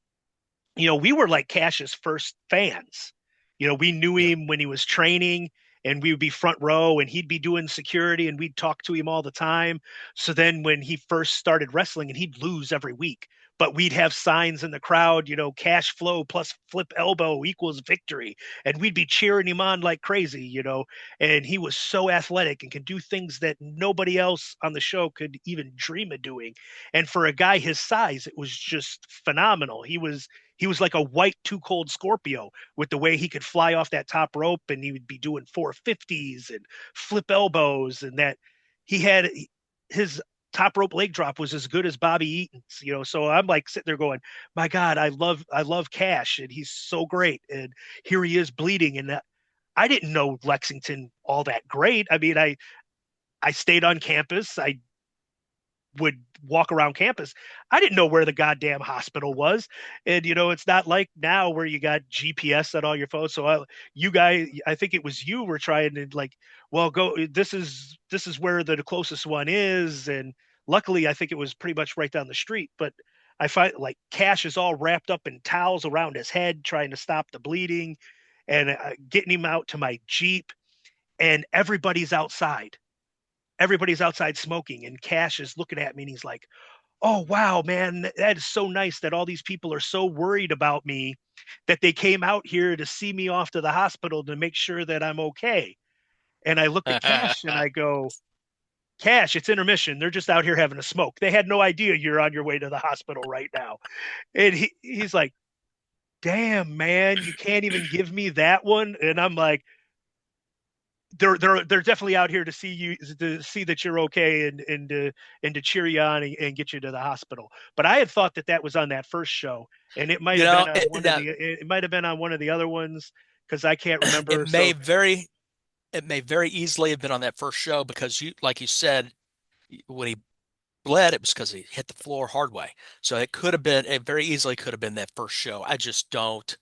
we were like Cash's first fans. We knew Yeah. him when he was training, and we would be front row and he'd be doing security and we'd talk to him all the time. So then when he first started wrestling, and he'd lose every week, but we'd have signs in the crowd, Cash Flow plus flip elbow equals victory. And we'd be cheering him on like crazy, and he was so athletic and could do things that nobody else on the show could even dream of doing. And for a guy his size, it was just phenomenal. He was like a white too cold Scorpio with the way he could fly off that top rope, and he would be doing 450s and flip elbows, and that he had his top rope leg drop was as good as Bobby Eaton's. So I'm like sitting there going, my God, I love Cash, and he's so great. And here he is bleeding. And I didn't know Lexington all that great. I mean, I stayed on campus. I would walk around campus. I didn't know where the goddamn hospital was. And, it's not like now where you got GPS on all your phones. So you guys, I think it was you were trying to like, well, go, this is where the closest one is. And luckily, I think it was pretty much right down the street, but I find like Cash is all wrapped up in towels around his head, trying to stop the bleeding and getting him out to my Jeep. And everybody's outside smoking, and Cash is looking at me and he's like, "Oh wow, man, that is so nice that all these people are so worried about me that they came out here to see me off to the hospital to make sure that I'm okay." And I look at Cash and I go, "Cash, it's intermission. They're just out here having a smoke. They had no idea you're on your way to the hospital right now." And he's like, "Damn, man, you can't even give me that one." And I'm like, they're definitely out here to see you, to see that you're okay, and to cheer you on, and get you to the hospital. But I had thought that that was on that first show, and it might You have know, been on one of the it might have been on one of the other ones because I can't it remember. may So very it may very easily have been on that first show because you, like you said, when he bled, it was because he hit the floor hard way. So it could have been, it very easily could have been that first show. I just don't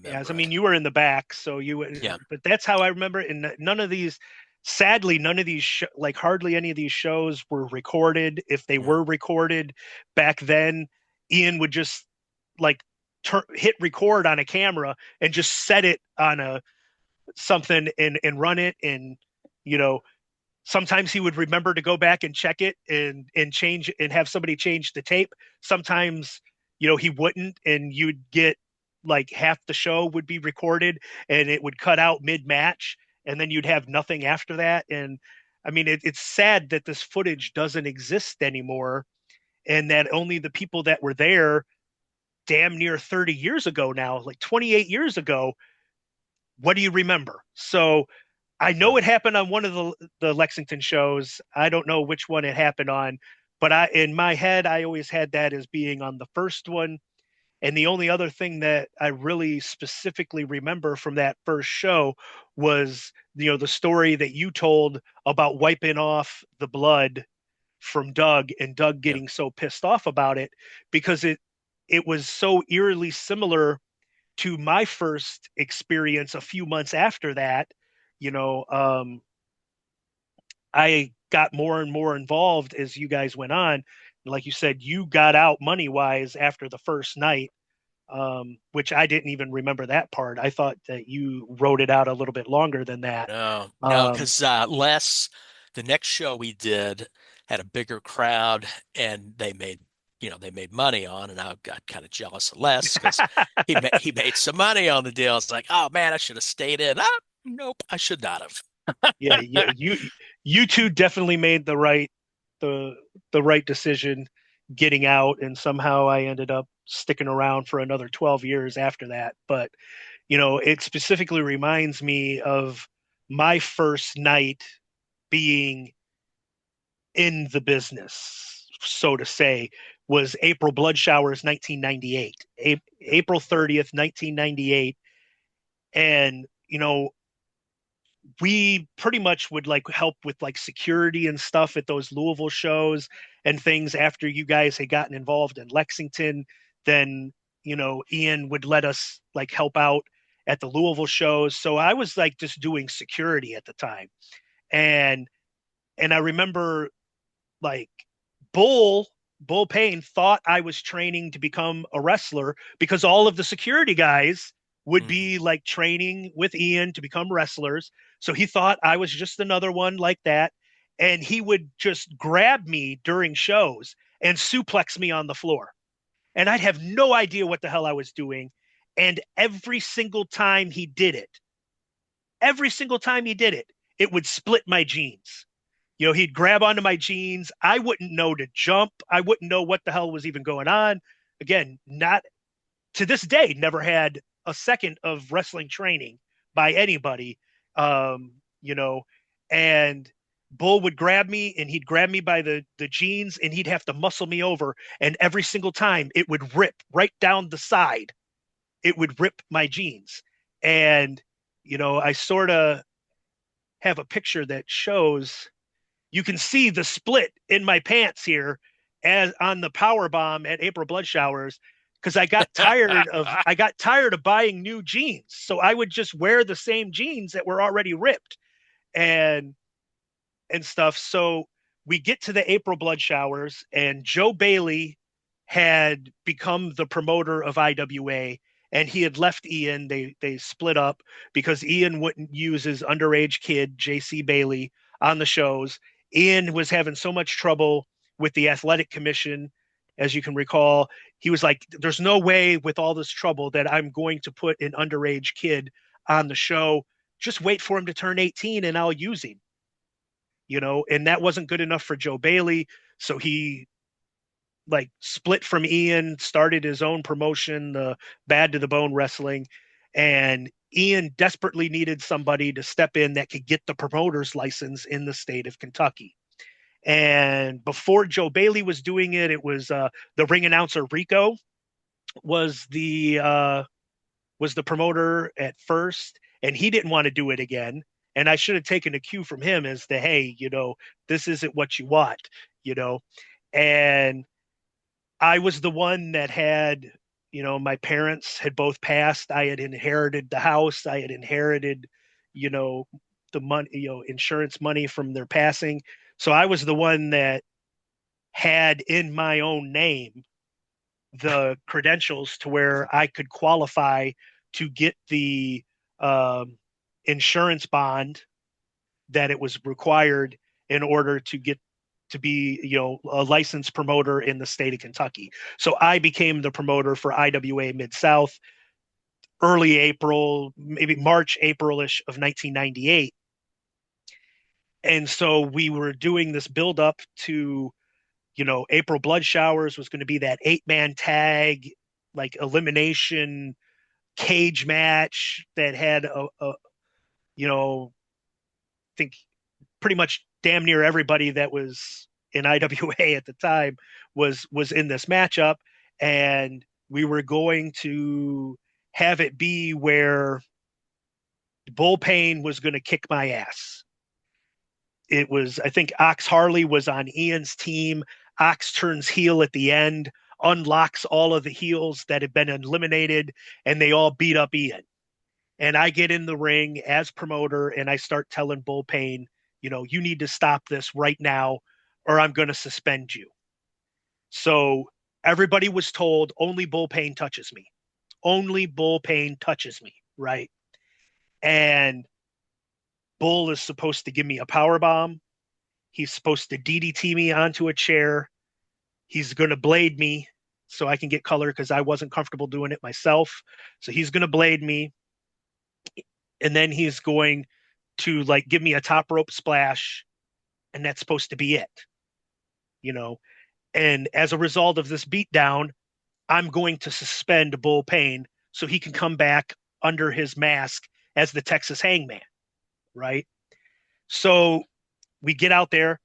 yeah, I remember mean it. you were in the back, so Yeah. but that's how I remember it. And none of these, sadly, none of these like hardly any of these shows were recorded. If they Yeah. were recorded back then, Ian would just like hit record on a camera and just set it on a something, and run it. And you know sometimes he would remember to go back and check it, and change and have somebody change the tape. Sometimes he wouldn't, and you'd get like half the show would be recorded and it would cut out mid match, and then you'd have nothing after that. And I mean it's sad that this footage doesn't exist anymore, and that only the people that were there damn near 30 years ago, now like 28 years ago, what do you remember? So I know Sure. it happened on one of the Lexington shows. I don't know which one it happened on, but I in my head I always had that as being on the first one. And the only other thing that I really specifically remember from that first show was the story that you told about wiping off the blood from Doug, and Doug Yeah. getting so pissed off about it because it was so eerily similar to my first experience a few months after that. you know um I got more and more involved as you guys went on. Like you said, you got out money wise after the first night, which I didn't even remember that part. I thought that you wrote it out a little bit longer than that. No, no, um because the next show we did had a bigger crowd and they made money on, and I got kind of jealous of Les because he made some money on the deal. It's like, oh man, I should have stayed in. Ah, nope, I should not yeah, have. you two definitely made the the right decision getting out, and somehow I ended up sticking around for another 12 years after that. But it specifically reminds me of my first night being in the business, so to say, was April Blood Showers 1998, April 30th, 1998. And we pretty much would like help with like security and stuff at those Louisville shows and things. After you guys had gotten involved in Lexington, then Ian would let us like help out at the Louisville shows. So I was like just doing security at the time. And I remember like Bull Bull Payne thought I was training to become a wrestler because all of the security guys would Mhm. be like training with Ian to become wrestlers. So he thought I was just another one like that. And he would just grab me during shows and suplex me on the floor. And I'd have no idea what the hell I was doing. And every single time he did it, it would split my jeans. He'd grab onto my jeans. I wouldn't know to jump. I wouldn't know what the hell was even going on. Again, not to this day, never had a second of wrestling training by anybody. Um, you know, and Bull would grab me, and he'd grab me by the jeans, and he'd have to muscle me over. And every single time it would rip right down the side. It would rip my jeans. And, I sort of have a picture that shows, you can see the split in my pants here as on the power bomb at April Blood Showers, because I got tired of buying new jeans. So I would just wear the same jeans that were already ripped and stuff. So we get to the April blood showers, and Joe Bailey had become the promoter of IWA, and he had left Ian. They split up because Ian wouldn't use his underage kid JC Bailey on the shows. Ian was having so much trouble with the athletic commission, as you can recall. He was like, "There's no way with all this trouble that I'm going to put an underage kid on the show. Just wait for him to turn 18 and I'll use him." And that wasn't good enough for Joe Bailey. So he like split from Ian, started his own promotion, the Bad to the Bone Wrestling, and Ian desperately needed somebody to step in that could get the promoter's license in the state of Kentucky. And before Joe Bailey was doing it, it was the ring announcer Rico was the promoter at first, and he didn't want to do it again. And I should have taken a cue from him as to, hey, this isn't what you want, you know. And I was the one that had, my parents had both passed. I had inherited the house. I had inherited, you know, the money, insurance money from their passing. So I was the one that had in my own name the credentials to where I could qualify to get the um, insurance bond that it was required in order to get to be, a licensed promoter in the state of Kentucky. So I became the promoter for IWA Midsouth early April, maybe March, Aprilish of 1998. And so we were doing this build up to, April Blood Showers was going to be that 8-man tag, like elimination cage match that had I think pretty much damn near everybody that was in IWA at the time was in this matchup, and we were going to have it be where Bull Payne was going to kick my ass. It was, I think, Ox Harley was on Ian's team. Ox turns heel at the end, unlocks all of the heels that had been eliminated, and they all beat up Ian. And I get in the ring as promoter and I start telling Bull Payne, you need to stop this right now or I'm going to suspend you. So everybody was told only Bull Payne touches me. Only Bull Payne touches me, right? And Bull is supposed to give me a power bomb. He's supposed to DDT me onto a chair. He's going to blade me so I can get color because I wasn't comfortable doing it myself. So he's going to blade me. And then he's going to like give me a top rope splash. And that's supposed to be it, you know. And as a result of this beatdown, I'm going to suspend Bull Payne so he can come back under his mask as the Texas Hangman, right? So we get out there.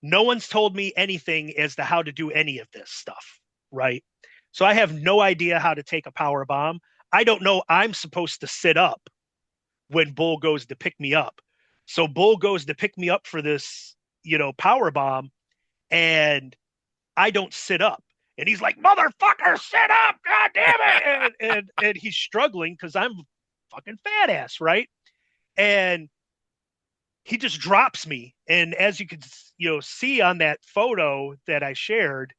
No one's told me anything as to how to do any of this stuff, right? So I have no idea how to take a power bomb. I don't know I'm supposed to sit up when Bull goes to pick me up. So Bull goes to pick me up for this, power bomb, and I don't sit up. And he's like, "Motherfucker, sit up, god damn it!" And he's struggling because I'm fucking fat ass, right? And he just drops me. And as you can, see on that photo that I shared,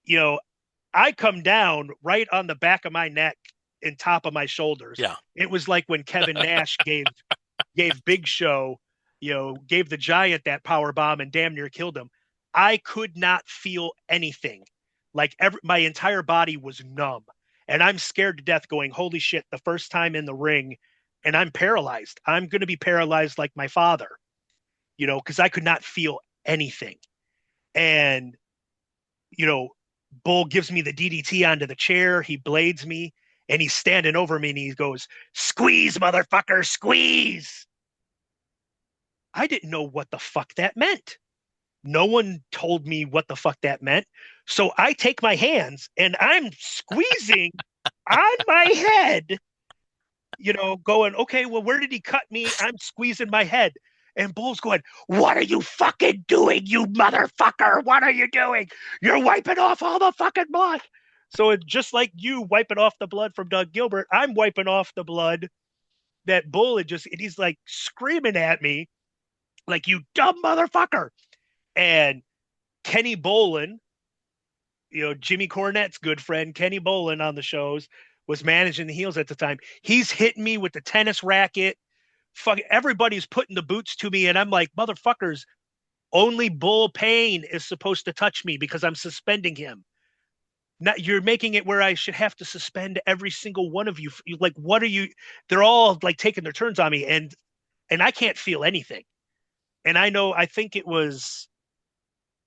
you know, I come down right on the back of my neck and top of my shoulders. Yeah. It was like when Kevin Nash gave Big Show, gave the Giant that power bomb and damn near killed him. I could not feel anything. Like my entire body was numb. And I'm scared to death going, holy shit, the first time in the ring, and I'm paralyzed. I'm going to be paralyzed like my father, because I could not feel anything. And, Bull gives me the DDT onto the chair. He blades me and he's standing over me and he goes, "Squeeze, motherfucker, squeeze." I didn't know what the fuck that meant. No one told me what the fuck that meant. So I take my hands and I'm squeezing on my head, going, okay, well, where did he cut me? I'm squeezing my head. And Bull's going, "What are you fucking doing, you motherfucker? What are you doing? You're wiping off all the fucking blood." So it's just like you wiping off the blood from Doug Gilbert, I'm wiping off the blood that Bull had and he's like screaming at me. like, you dumb motherfucker. And Kenny Bolin, Jimmy Cornette's good friend, Kenny Bolin on the shows, was managing the heels at the time. He's hitting me with the tennis racket. Fuck, everybody's putting the boots to me, and I'm like, motherfuckers, only Bull Payne is supposed to touch me because I'm suspending him. Not, you're making it where I should have to suspend every single one of you. Like, what are you? They're all like taking their turns on me, and I can't feel anything. And I think it was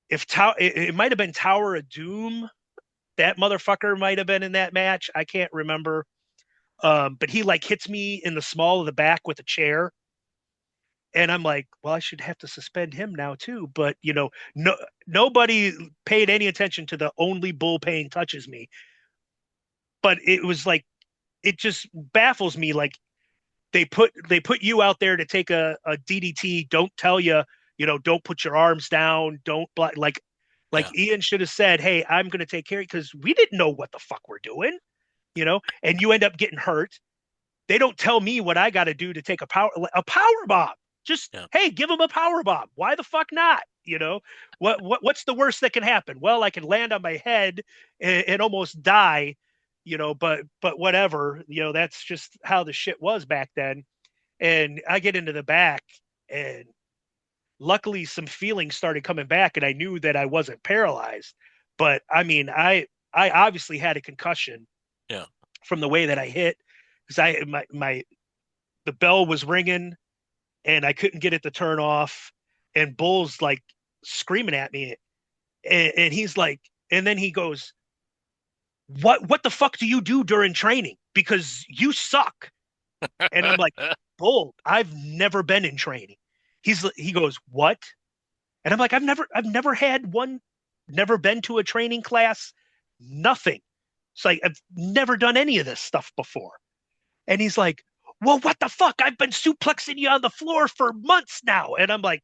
it might have been Tower of Doom. That motherfucker might have been in that match. I can't remember. But he like hits me in the small of the back with a chair, and I'm like, well, I should have to suspend him now too. But no, nobody paid any attention to the only Bull Payne touches me. But it was like, it just baffles me. Like, they put you out there to take a DDT. Don't tell you, don't put your arms down. Don't like Yeah. Ian should have said, hey, I'm going to take care of you, because we didn't know what the fuck we're doing, and you end up getting hurt. They don't tell me what I got to do to take a power bomb. Just, Yeah. hey, give them a power bomb. Why the fuck not? What's the worst that can happen? Well, I can land on my head and almost die, but whatever. That's just how the shit was back then. And I get into the back, and luckily some feelings started coming back, and I knew that I wasn't paralyzed. But I mean, I obviously had a concussion Yeah. from the way that I hit, because my the bell was ringing, and I couldn't get it to turn off, and Bull's like screaming at me, and he's like, and then he goes, what the fuck do you do during training, because you suck. And I'm like, Bull, I've never been in training. He goes, what? And I'm like, I've never had one, never been to a training class, nothing. It's like, I've never done any of this stuff before. And he's like, well, what the fuck? I've been suplexing you on the floor for months now. And I'm like,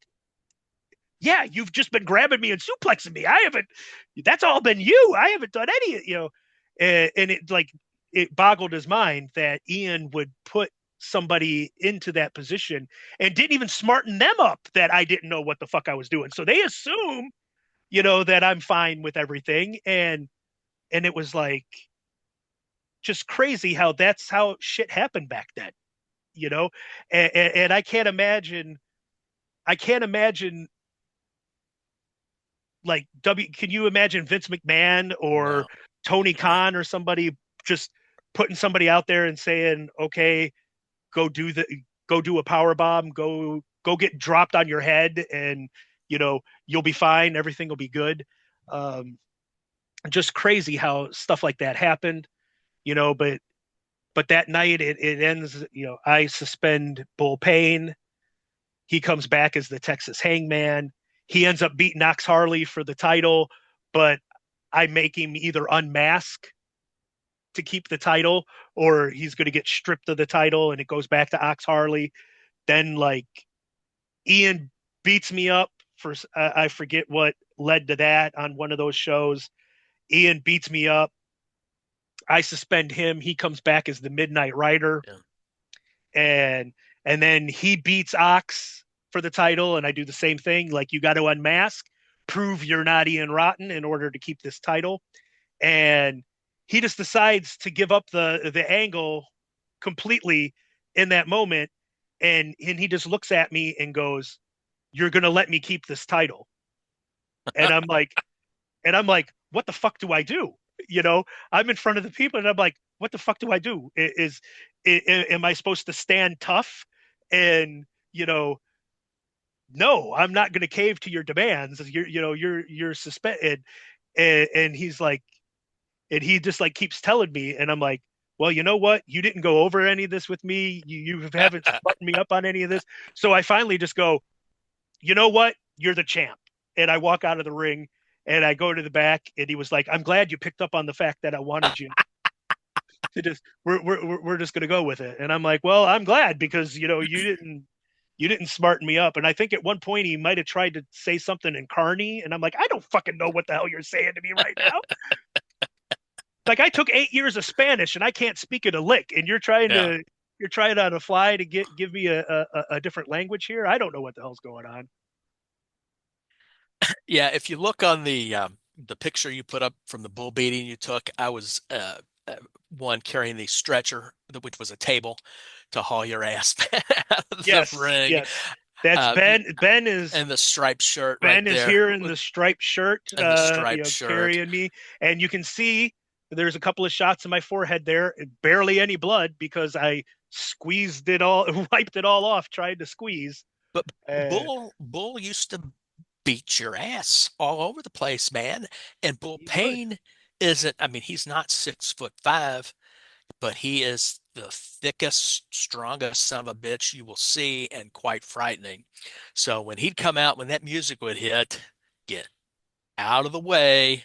yeah, you've just been grabbing me and suplexing me. I haven't, that's all been you. I haven't done any. And it like, it boggled his mind that Ian would put somebody into that position and didn't even smarten them up that I didn't know what the fuck I was doing. So they assume, that I'm fine with everything. And it was like, just crazy how that's how shit happened back then, you know? And I can't imagine like can you imagine Vince McMahon or No. Tony Khan or somebody just putting somebody out there and saying, okay, go do the go do a power bomb, go get dropped on your head, and you'll be fine, everything will be good. um just crazy how stuff like that happened, but that night it ends. I suspend Bull Payne. He comes back as the Texas Hangman. He ends up beating Ox Harley for the title, but I make him either unmask to keep the title, or he's going to get stripped of the title and it goes back to Ox Harley. Then, like, Ian beats me up for, I forget what led to that on one of those shows. Ian beats me up. I suspend him. He comes back as the Midnight Rider, Yeah. and then he beats Ox for the title, and I do the same thing. Like, you got to unmask, prove you're not Ian Rotten in order to keep this title. And he just decides to give up the angle completely in that moment, and he just looks at me and goes, "You're gonna let me keep this title?" And I'm like, what the fuck do I do? I'm in front of the people, and I'm like, what the fuck do I do? Am I supposed to stand tough? And no, I'm not going to cave to your demands. You're suspended. And he's like, and he just like keeps telling me, and I'm like, well, you know what? You didn't go over any of this with me. You haven't smartened me up on any of this. So I finally just go, you know what? You're the champ. And I walk out of the ring, and I go to the back, and he was like, I'm glad you picked up on the fact that I wanted you to just, we're just going to go with it. And I'm like, well, I'm glad, because, you didn't smarten me up. And I think at one point he might have tried to say something in Carney. And I'm like, I don't fucking know what the hell you're saying to me right now. Like, I took 8 years of Spanish and I can't speak it a lick. And you're trying Yeah. to, you're trying on a fly to give me a different language here. I don't know what the hell's going on. Yeah, if you look on the picture you put up from the bull beating you took, I was uh, one carrying the stretcher, which was a table, to haul your ass out of the Yes, ring. yes. That's Uh, Ben. Ben is and the striped shirt right Ben is there here in with the striped shirt, and the striped shirt. carrying me, and you can see there's a couple of shots in my forehead there. Barely any blood because I squeezed it all, wiped it all off, tried to squeeze. But Uh, Bull used to beat your ass all over the place, man. And Bull he would. Payne isn't, I mean, he's not 6'5", but he is the thickest, strongest son of a bitch you will see and quite frightening. So when he'd come out, when that music would hit, get out of the way.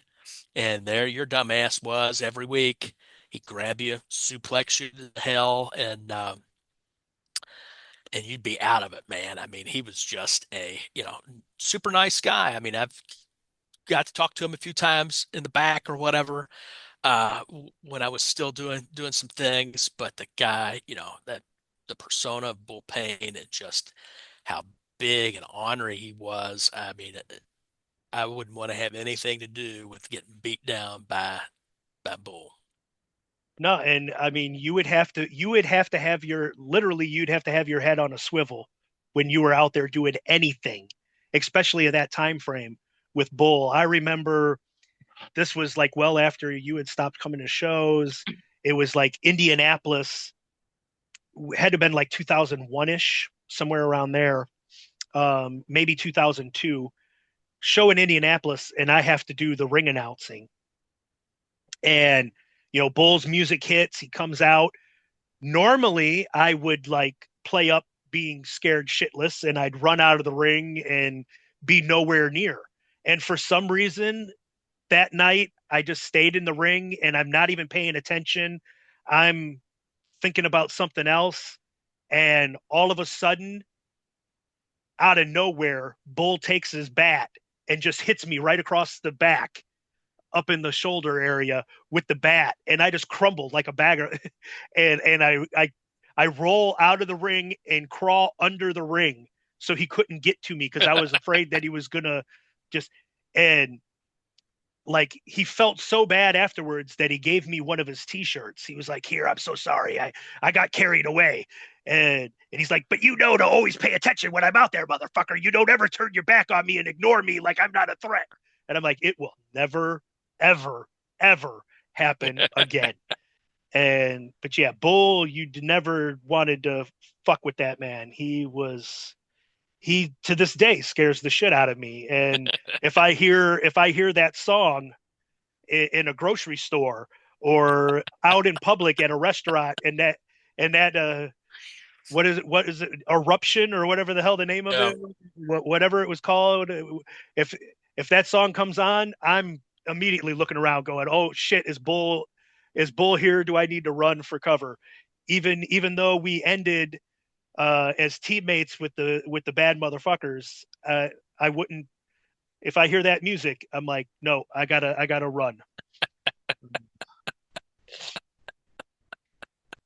And there your dumbass was every week. He'd grab you, suplex you to hell, and you'd be out of it, man. I mean, he was just a, super nice guy. I mean, I've got to talk to him a few times in the back or whatever, when I was still doing some things, but the guy, that the persona of Bull Payne and just how big and ornery he was. I mean, I wouldn't want to have anything to do with getting beat down by Bull. No, and I mean, you would have to have your literally, you'd have to have your head on a swivel when you were out there doing anything, especially at that time frame with Bull. I remember this was like well after you had stopped coming to shows. It was like Indianapolis had to have been like 2001 ish, somewhere around there, maybe 2002. Show in Indianapolis, and I have to do the ring announcing. And Bull's music hits. He comes out. Normally, I would like play up being scared shitless, and I'd run out of the ring and be nowhere near. And for some reason, that night, I just stayed in the ring, and I'm not even paying attention. I'm thinking about something else. And all of a sudden, out of nowhere, Bull takes his bat and just hits me right across the back, up in the shoulder area with the bat, and I just crumbled like a bagger. and I roll out of the ring and crawl under the ring so he couldn't get to me because I was afraid that he was gonna just and like he felt so bad afterwards that he gave me one of his t-shirts. He was like, "Here, I'm so sorry. I got carried away." And he's like, "But to always pay attention when I'm out there, motherfucker. You don't ever turn your back on me and ignore me like I'm not a threat." And I'm like, "It will never, ever, ever happen again." And but yeah, Bull, you never wanted to fuck with that man. He to this day scares the shit out of me. And if I hear that song in a grocery store or out in public at a restaurant, and that what is it, eruption or whatever the hell the name of Yeah. it, whatever it was called, if if that song comes on, I'm immediately looking around going, "Oh shit, is Bull here? Do I need to run for cover?" Even though we ended as teammates with the bad motherfuckers, I wouldn't. If I hear that music, I'm like, no, I gotta run.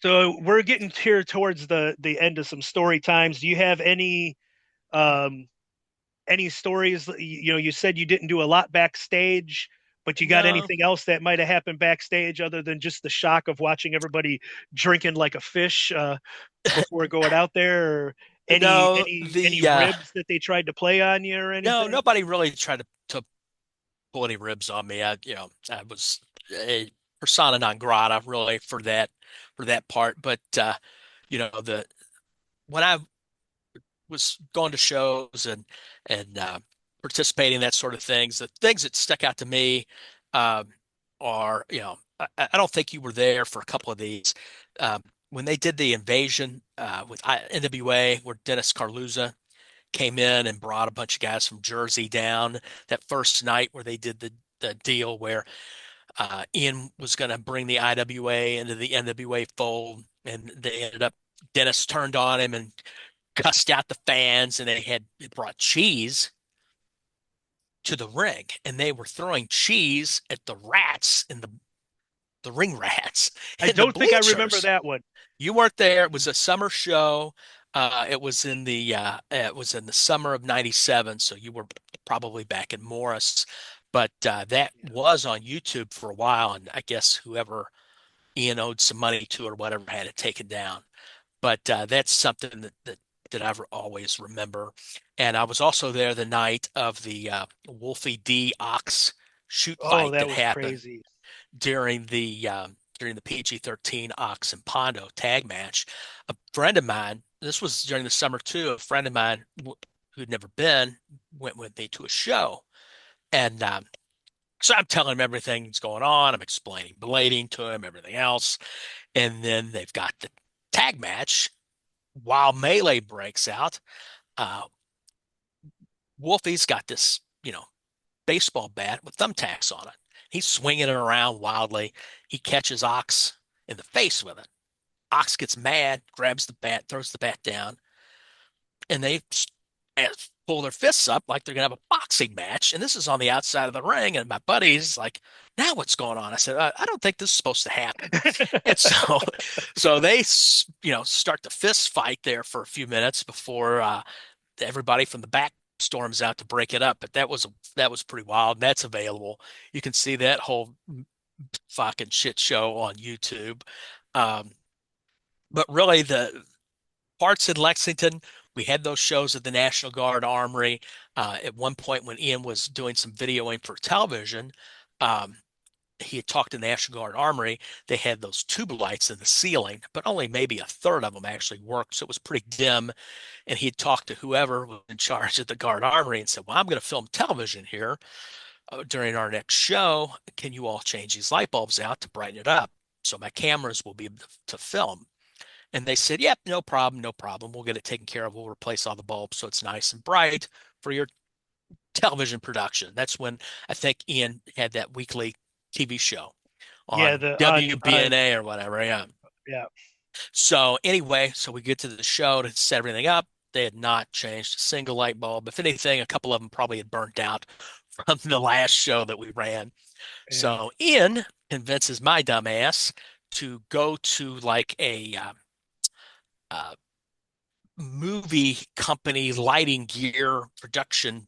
So we're getting here towards the end of some story times. Do you have um any stories? You said you didn't do a lot backstage, but you got No, anything else that might have happened backstage other than just the shock of watching everybody drinking like a fish before going out there, or any no, any ribs that they tried to play on you or no, anything? nobody really tried to pull any ribs on me. I was a persona non grata really for that part. But the when I was going to shows and participating in that sort of things, the things that stuck out to me um, are, I don't think you were there for a couple of these. When they did the invasion with NWA, where Dennis Carluzza came in and brought a bunch of guys from Jersey down that first night where they did the deal where Ian was going to bring the IWA into the NWA fold, and they ended up Dennis turned on him and cussed out the fans, and they brought cheese to the ring, and they were throwing cheese at the rats and the ring rats I in the don't think I remember bleachers. that one. You weren't there. It was a summer show. It was in the summer of '97, so you were probably back in Morris. But that was on YouTube for a while, and I guess whoever Ian owed some money to or whatever had it taken down. But that's something that I always remember. And I was also there the night of the Wolfie D Ox shoot Oh, fight that that was happened crazy. during the PG-13 Ox and Pondo tag match. A friend of mine, this was during the summer too, a friend of mine who'd never been went with me to a show. And so I'm telling him everything that's going on. I'm explaining blading to him, everything else. And then they've got the tag match while Melee breaks out. Uh, Wolfie's got this, baseball bat with thumbtacks on it. He's swinging it around wildly. He catches Ox in the face with it. Ox gets mad, grabs the bat, throws the bat down, and they pull their fists up like they're gonna have a boxing match. And this is on the outside of the ring. And my buddy's like, "Now what's going on?" I said, "I don't think this is supposed to happen." And so, so they, start the fist fight there for a few minutes before everybody from the back storms out to break it up. But that was pretty wild. And that's available. You can see that whole fucking shit show on YouTube. Um, but really, the parts in Lexington, we had those shows at the National Guard Armory. At one point, when Ian was doing some videoing for television, um, he had talked to the National Guard Armory. They had those tube lights in the ceiling, but only maybe a third of them actually worked. So it was pretty dim. And he had talked to whoever was in charge at the Guard Armory and said, "Well, I'm going to film television here during our next show. Can you all change these light bulbs out to brighten it up? So my cameras will be able to film." And they said, "Yep, no problem, no problem. We'll get it taken care of. We'll replace all the bulbs so it's nice and bright for your television production." That's when I think Ian had that weekly TV show Yeah, on the on WBNA or whatever. Yeah. yeah. So anyway, so we get to the show to set everything up. They had not changed a single light bulb. If anything, a couple of them probably had burnt out from the last show that we ran. Yeah. So Ian convinces my dumbass to go to like a uh, movie company lighting gear production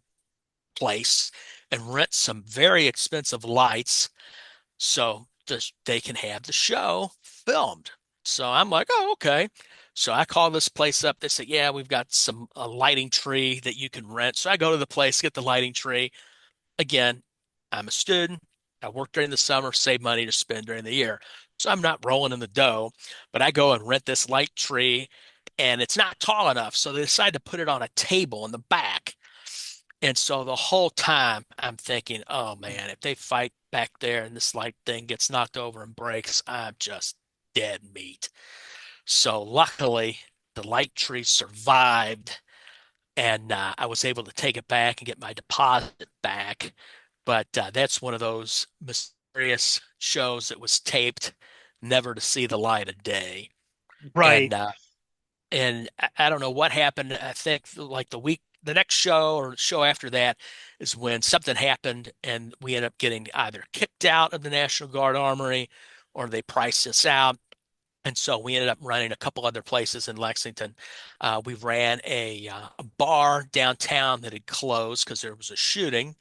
place and rent some very expensive lights so they can have the show filmed. So I'm like, "Oh, okay." So I call this place up. They say, "Yeah, we've got some a lighting tree that you can rent." So I go to the place, get the lighting tree. Again, I'm a student. I work during the summer, save money to spend during the year. So I'm not rolling in the dough, but I go and rent this light tree and it's not tall enough. So they decide to put it on a table in the back. And so the whole time I'm thinking, "Oh man, if they fight back there and this light thing gets knocked over and breaks, I'm just dead meat." So luckily, the light tree survived and I was able to take it back and get my deposit back. But that's one of those mysterious shows that was taped, never to see the light of day. Right. And I don't know what happened. I think like the next show or the show after that is when something happened and we ended up getting either kicked out of the National Guard Armory or they priced us out. And so we ended up running a couple other places in Lexington. We ran a bar downtown that had closed because there was a shooting.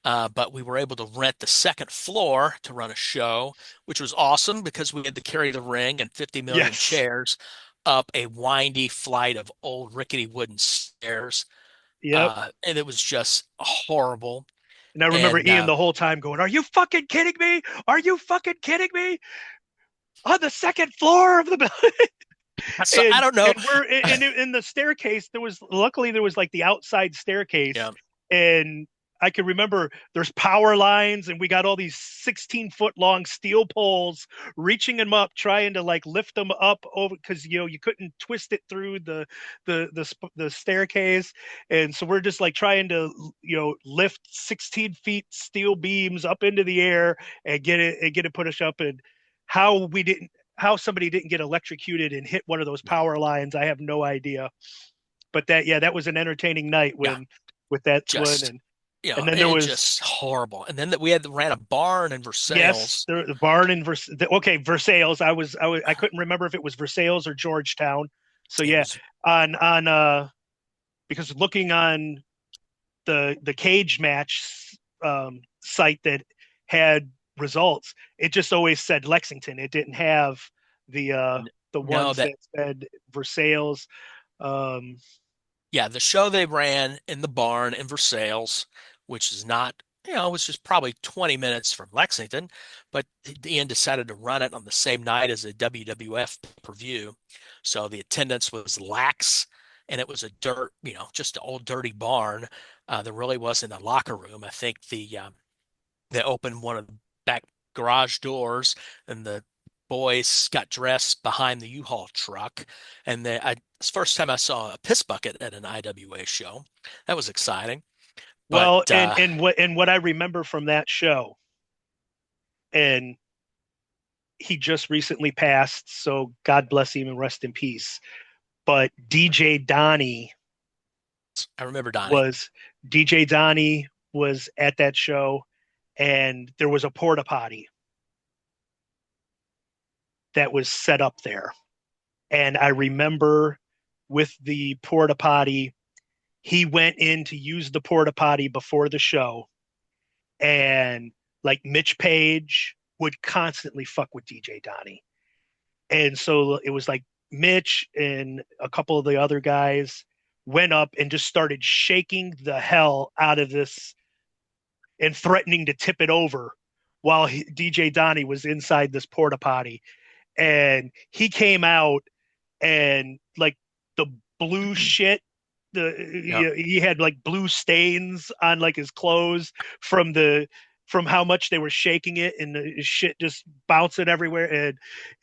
But we were able to rent the second floor to run a show, which was awesome because we had to carry the ring and 50 million Yes. chairs up a windy flight of old rickety wooden stairs. Yep. And it was just horrible. And I remember And Ian the whole time going, "Are you fucking kidding me? Are you fucking kidding me? On the second floor of the building?" so I don't know. And we're in the staircase. There was like the outside staircase, Yeah, and I can remember there's power lines, and we got all these 16-foot long steel poles, reaching them up, trying to like lift them up over because you couldn't twist it through the staircase, and so we're just like trying to lift 16 feet steel beams up into the air and get it pushed up. And how we didn't how somebody didn't get electrocuted and hit one of those power lines, I have no idea. But that was an entertaining night yeah, when with that one. just And Yeah, And then there it was, just horrible. And then that we had ran a barn in yes, Versailles. the barn in okay, Versailles. I couldn't remember if it was Versailles or Georgetown. So It yeah, was on because looking on the cage match site that had results, it just always said Lexington. It didn't have the no ones that that said Versailles. Um, yeah, the show they ran in the barn in Versailles, which is not, it was just probably 20 minutes from Lexington, but Ian decided to run it on the same night as a WWF per-view. So the attendance was lax and it was a just an old dirty barn. There really wasn't a locker room. I think they opened one of the back garage doors and the boys got dressed behind the U-Haul truck. And it's the first time I saw a piss bucket at an IWA show. That was exciting. But well, and what I remember from that show, and he just recently passed, so God bless him and rest in peace. But I remember Donnie. was DJ Donnie was at that show, and there was a porta potty that was set up there. And I remember with the porta potty, he went in to use the porta potty before the show, and like Mitch Page would constantly fuck with DJ Donnie. And so it was like Mitch and a couple of the other guys went up and just started shaking the hell out of this and threatening to tip it over while DJ Donnie was inside this porta potty. And he came out and like the blue shit, Yep. he had like blue stains on like his clothes from how much they were shaking it, and the shit just bouncing everywhere.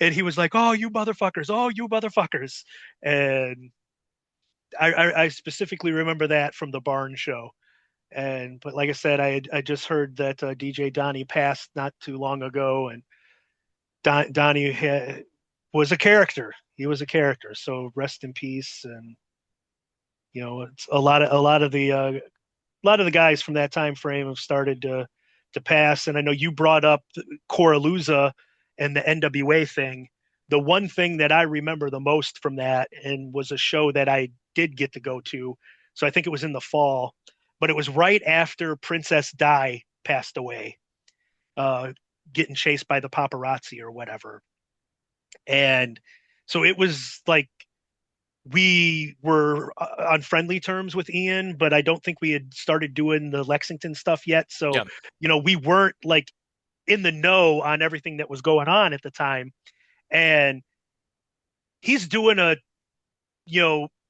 And he was like, "Oh, you motherfuckers! Oh, you motherfuckers!" And I specifically remember that from the barn show. And but like I said, I just heard that DJ Donnie passed not too long ago, and Donnie was a character. He was a character. So rest in peace. And it's a lot of the guys from that time frame have started to pass. And I know you brought up Coraluzza and the NWA thing. The one thing that I remember the most from that, and was a show that I did get to go to. So I think it was in the fall, but it was right after Princess Di passed away, uh, getting chased by the paparazzi or whatever. And so it was like we were on friendly terms with Ian, but I don't think we had started doing the Lexington stuff yet. So, Yeah. we weren't like in the know on everything that was going on at the time. And he's doing a,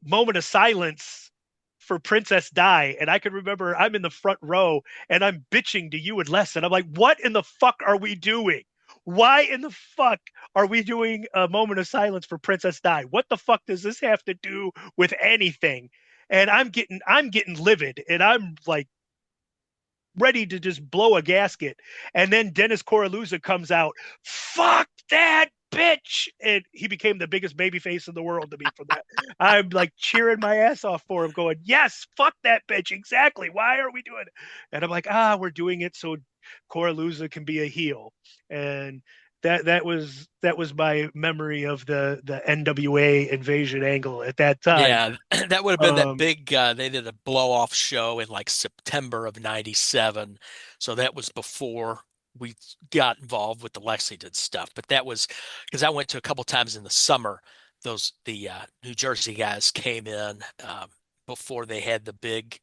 moment of silence for Princess Di. And I can remember I'm in the front row and I'm bitching to you and Les. And I'm like, what in the fuck are we doing? Why in the fuck are we doing a moment of silence for Princess Di? What the fuck does this have to do with anything? And I'm getting livid, and I'm like ready to just blow a gasket. And then Dennis Coraluzza comes out, fuck that bitch. And he became the biggest baby face in the world to me for that. I'm like cheering my ass off for him, going, yes, fuck that bitch. Exactly. Why are we doing it? And I'm like, we're doing it so Coraluzza can be a heel. And that was my memory of the NWA invasion angle at that time. Yeah, that would have been that Um, big, they did a blow off show in like September of '97. So that was before we got involved with the Lexington stuff. But that was because I went to a couple times in the summer. The New Jersey guys came in before they had the big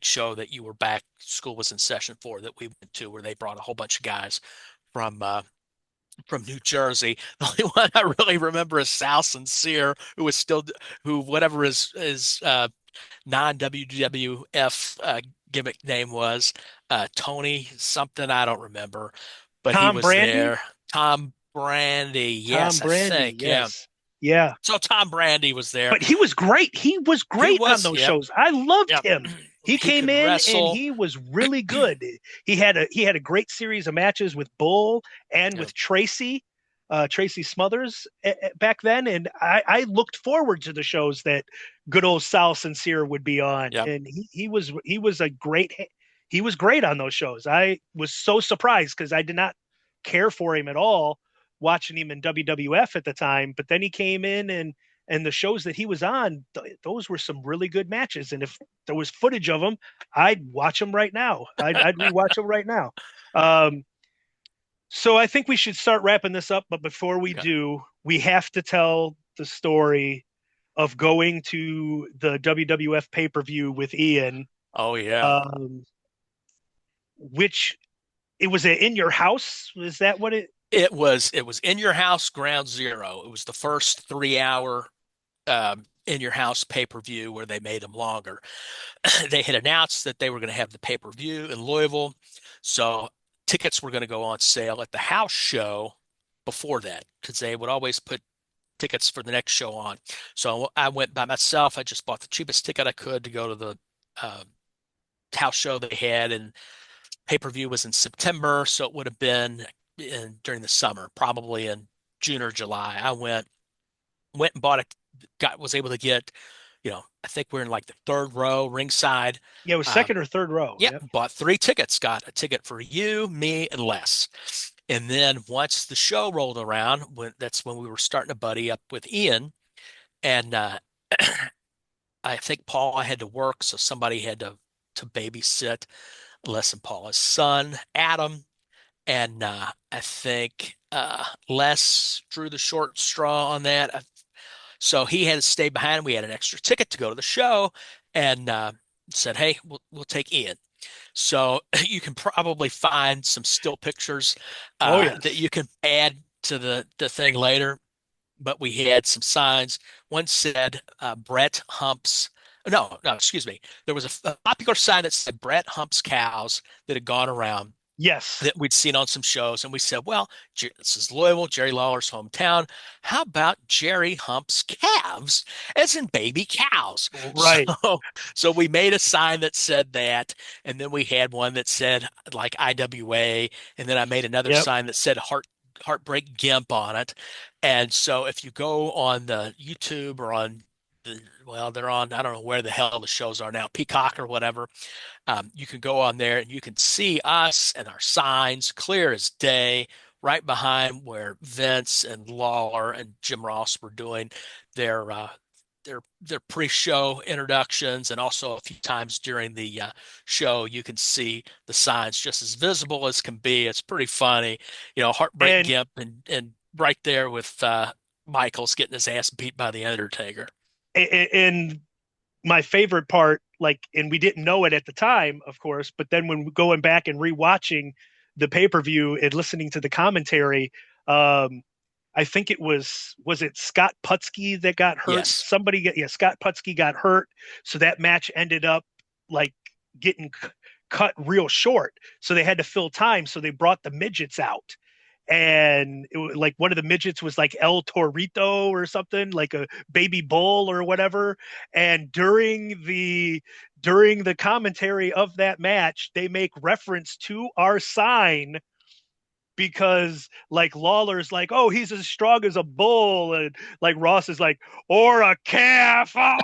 show that you were back, school was in session for, that we went to, where they brought a whole bunch of guys from New Jersey. The only one I really remember is Sal Sincere, who was still, who whatever his non-WWF gimmick name was, Tony something, I don't remember, but he Tom was Brandy, there. Tom Brandy, Tom yes, I Brandy, think, yeah. yes, yeah. So Tom Brandy was there. But he was great. He was He great on was, those yep, shows. I loved yep. him. He He came could in and wrestle. he was really good. He had a great series of matches with Bull and Yeah, with Tracy Smothers back then, and I looked forward to the shows that good old Sal Sincere would be on. yeah. And he was a great he was great on those shows. I was so surprised because I did not care for him at all watching him in WWF at the time. But then he came in and the shows that he was on, those were some really good matches. And if there was footage of them, I'd watch them right now. I'd rewatch them right now. Um, so I think we should start wrapping this up. But before we Okay. do, we have to tell the story of going to the WWF pay per view with Ian, Oh yeah. um, which it was in your house. Was that what it? It was in your house ground zero. It was the first 3 hour in your house pay-per-view where they made them longer. They had announced that they were going to have the pay-per-view in Louisville. So tickets were going to go on sale at the house show before that because they would always put tickets for the next show on. So I went by myself. I just bought the cheapest ticket I could to go to the uh, house show they had, and pay-per-view was in September, so it would have been during the summer, probably in June or July. I went and bought it, was able to get, I think we're in like the third row ringside. Yeah, it was Uh, second or third row. yep, Yep. bought three tickets, got a ticket for you, me, and Les. And then once the show rolled around, that's when we were starting to buddy up with Ian. And I think Paul had to work, so somebody had to babysit Les and Paula's son, Adam. And I think Les drew the short straw on that. So he had to stay behind. We had an extra ticket to go to the show, and said, "Hey, we'll take Ian." So you can probably find some still pictures Oh that yes. you can add to the thing later. But we had some signs. One said Brett humps. No, no, excuse me. There was a popular sign that said Brett humps cows that had gone around Yes. that we'd seen on some shows, and we said, well, this is Louisville, Jerry Lawler's hometown. How about Jerry humps calves, as in baby cows? So, Right. so we made a sign that said that, and then we had one that said like IWA, and then I made another Yep. sign that said Heartbreak Gimp on it. And so if you go on the YouTube or on well, they're on, I don't know where the hell the shows are now, Peacock or whatever. You can go on there and you can see us and our signs clear as day, right behind where Vince and Lawler and Jim Ross were doing their uh, their pre-show introductions, and also a few times during the show, you can see the signs just as visible as can be. It's pretty funny, Heartbreak And Gimp and right there with Michaels getting his ass beat by the Undertaker. and my favorite part, like, and we didn't know it at the time, of course, but then when going back and rewatching the pay per view and listening to the commentary, um, I think was it Scott Putski that got hurt? Yes. Yeah, Scott Putski got hurt, so that match ended up like getting cut real short. So they had to fill time, so they brought the midgets out. And like one of the midgets was like El Torito or something, like a baby bull or whatever. And during the commentary of that match, they make reference to our sign because like Lawler's like, oh, he's as strong as a bull, and like Ross is like, or a calf. Oh!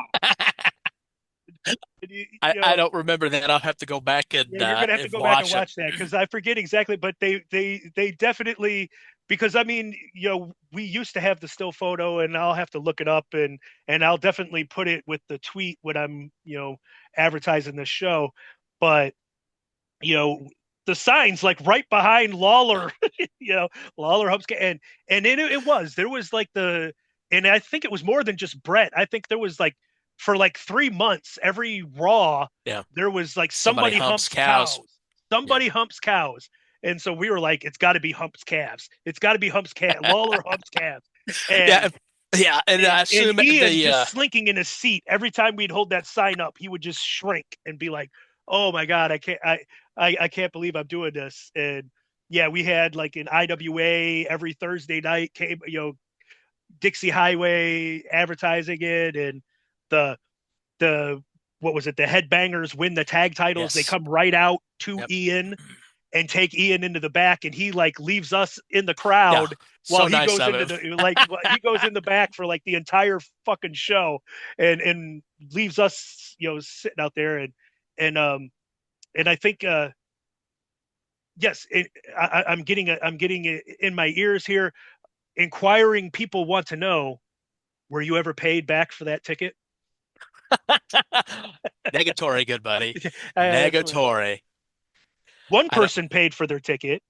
And I, you I know, don't remember that. I'll have to go back yeah, you're gonna have to and go back and watch it. watch that because I forget exactly, but they definitely, because I mean, we used to have the still photo, and I'll have to look it up, and I'll definitely put it with the tweet when I'm advertising the show, but you know the signs like right behind Lawler, Lawler humps, and there was like and I think it was more than just Brett. I think there was like for like 3 months every Raw Yeah. there was like Somebody somebody humps humps cows. cows, Yeah. somebody humps cows, and so we were like, it's got to be humps calves, it's got to be humps cat Lawler humps calves, and Yeah. Yeah. And I and assume Ian the just slinking in his seat every time we'd hold that sign up, he would just shrink and be like, "Oh my god, I can't believe I'm doing this." And yeah, we had like an IWA every Thursday night came, Dixie Highway advertising it, and the the what was it? The Headbangers win the tag titles. They yes. come right out to Yep. Ian and take Ian into the back, and he like leaves us in the Yeah. crowd while So he nice goes of into him. the like he goes in the back for like the entire fucking show, and leaves us sitting out there, and and I think yes, I'm getting it in my ears here. Inquiring people want to know: were you ever paid back for that ticket? Negatory, good buddy. That's what, Negatory. one I don't. person paid for their ticket.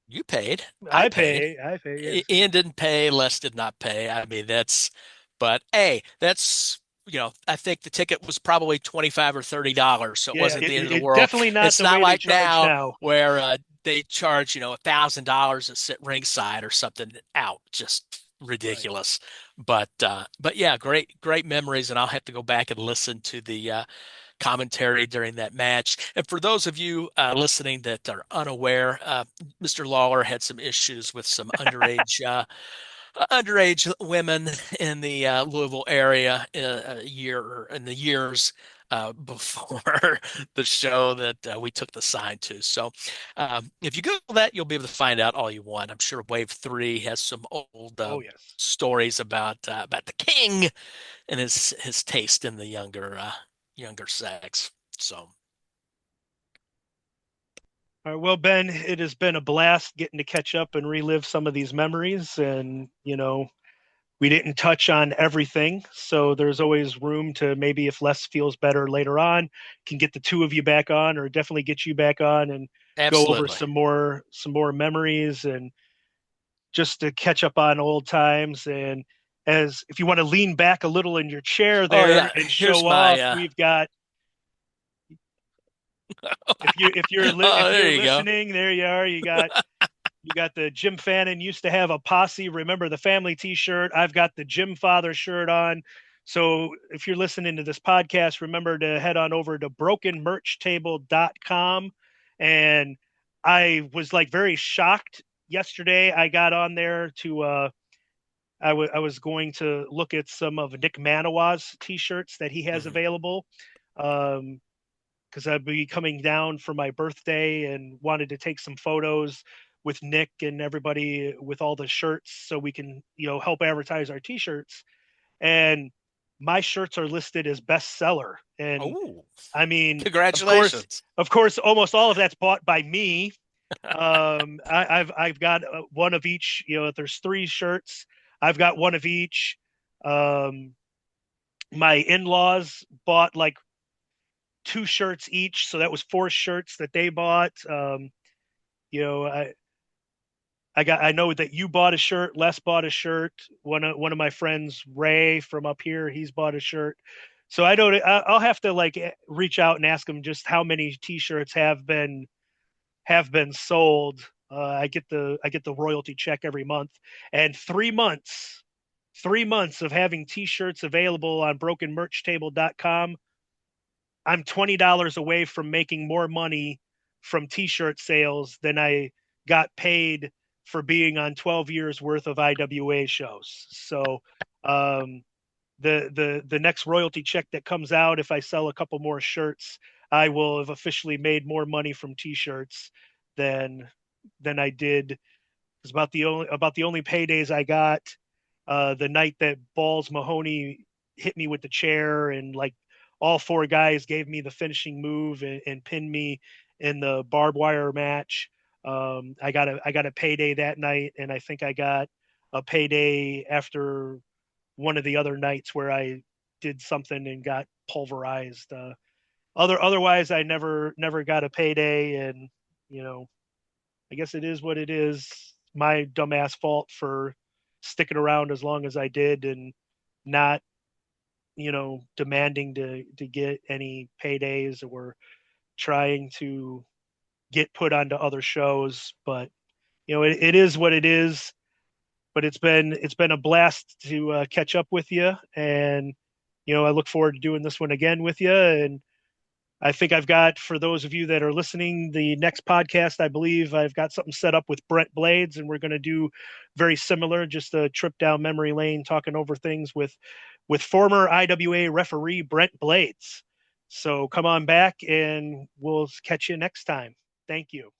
You paid. I paid. I pay. Yes. Ian didn't pay. Les did not pay. I mean, that's. But hey, that's. I think the ticket was probably 25 or $30, so it Yeah. wasn't the end of the world. Definitely not It's the not way they like charge now now. where they charge $1,000 to sit ringside or something out. Just Right. ridiculous. But yeah, great memories, and I'll have to go back and listen to the commentary during that match. And for those of you listening that are unaware, Mr. Lawler had some issues with some underage women in the Louisville area in the years before the show that we took the sign to. So if you Google that, you'll be able to find out all you want. I'm sure Wave 3 has some old Oh yes. stories about the king and his taste in the younger sex. So All right, well, Ben, it has been a blast getting to catch up and relive some of these memories. And, we didn't touch on everything. So there's always room to, maybe if Les feels better later on, can get the two of you back on, or definitely get you back on and go over absolutely. some more memories, and just to catch up on old times. And as if you want to lean back a little in your chair Oh there yeah, and here's show my off, we've got, if oh, there you're you go. listening, there you are. You got the Jim Fannin used to have a posse. Remember the family T-shirt? I've got the Jim Father shirt on. So if you're listening to this podcast, remember to head on over to brokenmerchtable.com. And I was like very shocked yesterday. I got on there to I was going to look at some of Nick Manawa's T-shirts that he has Mhm. available. Um, because I'd be coming down for my birthday and wanted to take some photos with Nick and everybody with all the shirts so we can, help advertise our t-shirts. And my shirts are listed as bestseller. And Oh, I mean, congratulations. of course, almost all of that's bought by me. I've got one of each. There's three shirts. I've got one of each. Um, my in-laws bought like two shirts each, so that was four shirts that they bought. You know, I know that you bought a shirt, Les bought a shirt. One of my friends, Ray from up here, he's bought a shirt. So I don't. I'll have to like reach out and ask him just how many T-shirts have been sold. I get the royalty check every month, and 3 months of having T-shirts available on brokenmerchtable.com, I'm $20 away from making more money from t-shirt sales than I got paid for being on 12 years worth of IWA shows. So um, the next royalty check that comes out, if I sell a couple more shirts, I will have officially made more money from t-shirts than I did. It's about the only paydays I got. The night that Balls Mahoney hit me with the chair, and like all four guys gave me the finishing move and pinned me in the barbed wire match. I got a payday that night, and I think I got a payday after one of the other nights where I did something and got pulverized. Otherwise, I never got a payday, and you know I guess it is what it is. My dumbass fault for sticking around as long as I did and not, demanding to get any paydays or trying to get put onto other shows. But it is what it is. But it's been a blast to catch up with you, and I look forward to doing this one again with you. And I think I've got, for those of you that are listening, the next podcast, I believe I've got something set up with Brent Blades, and we're going to do very similar, just a trip down memory lane, talking over things with former IWA referee Brent Blades. So come on back, and we'll catch you next time. Thank you.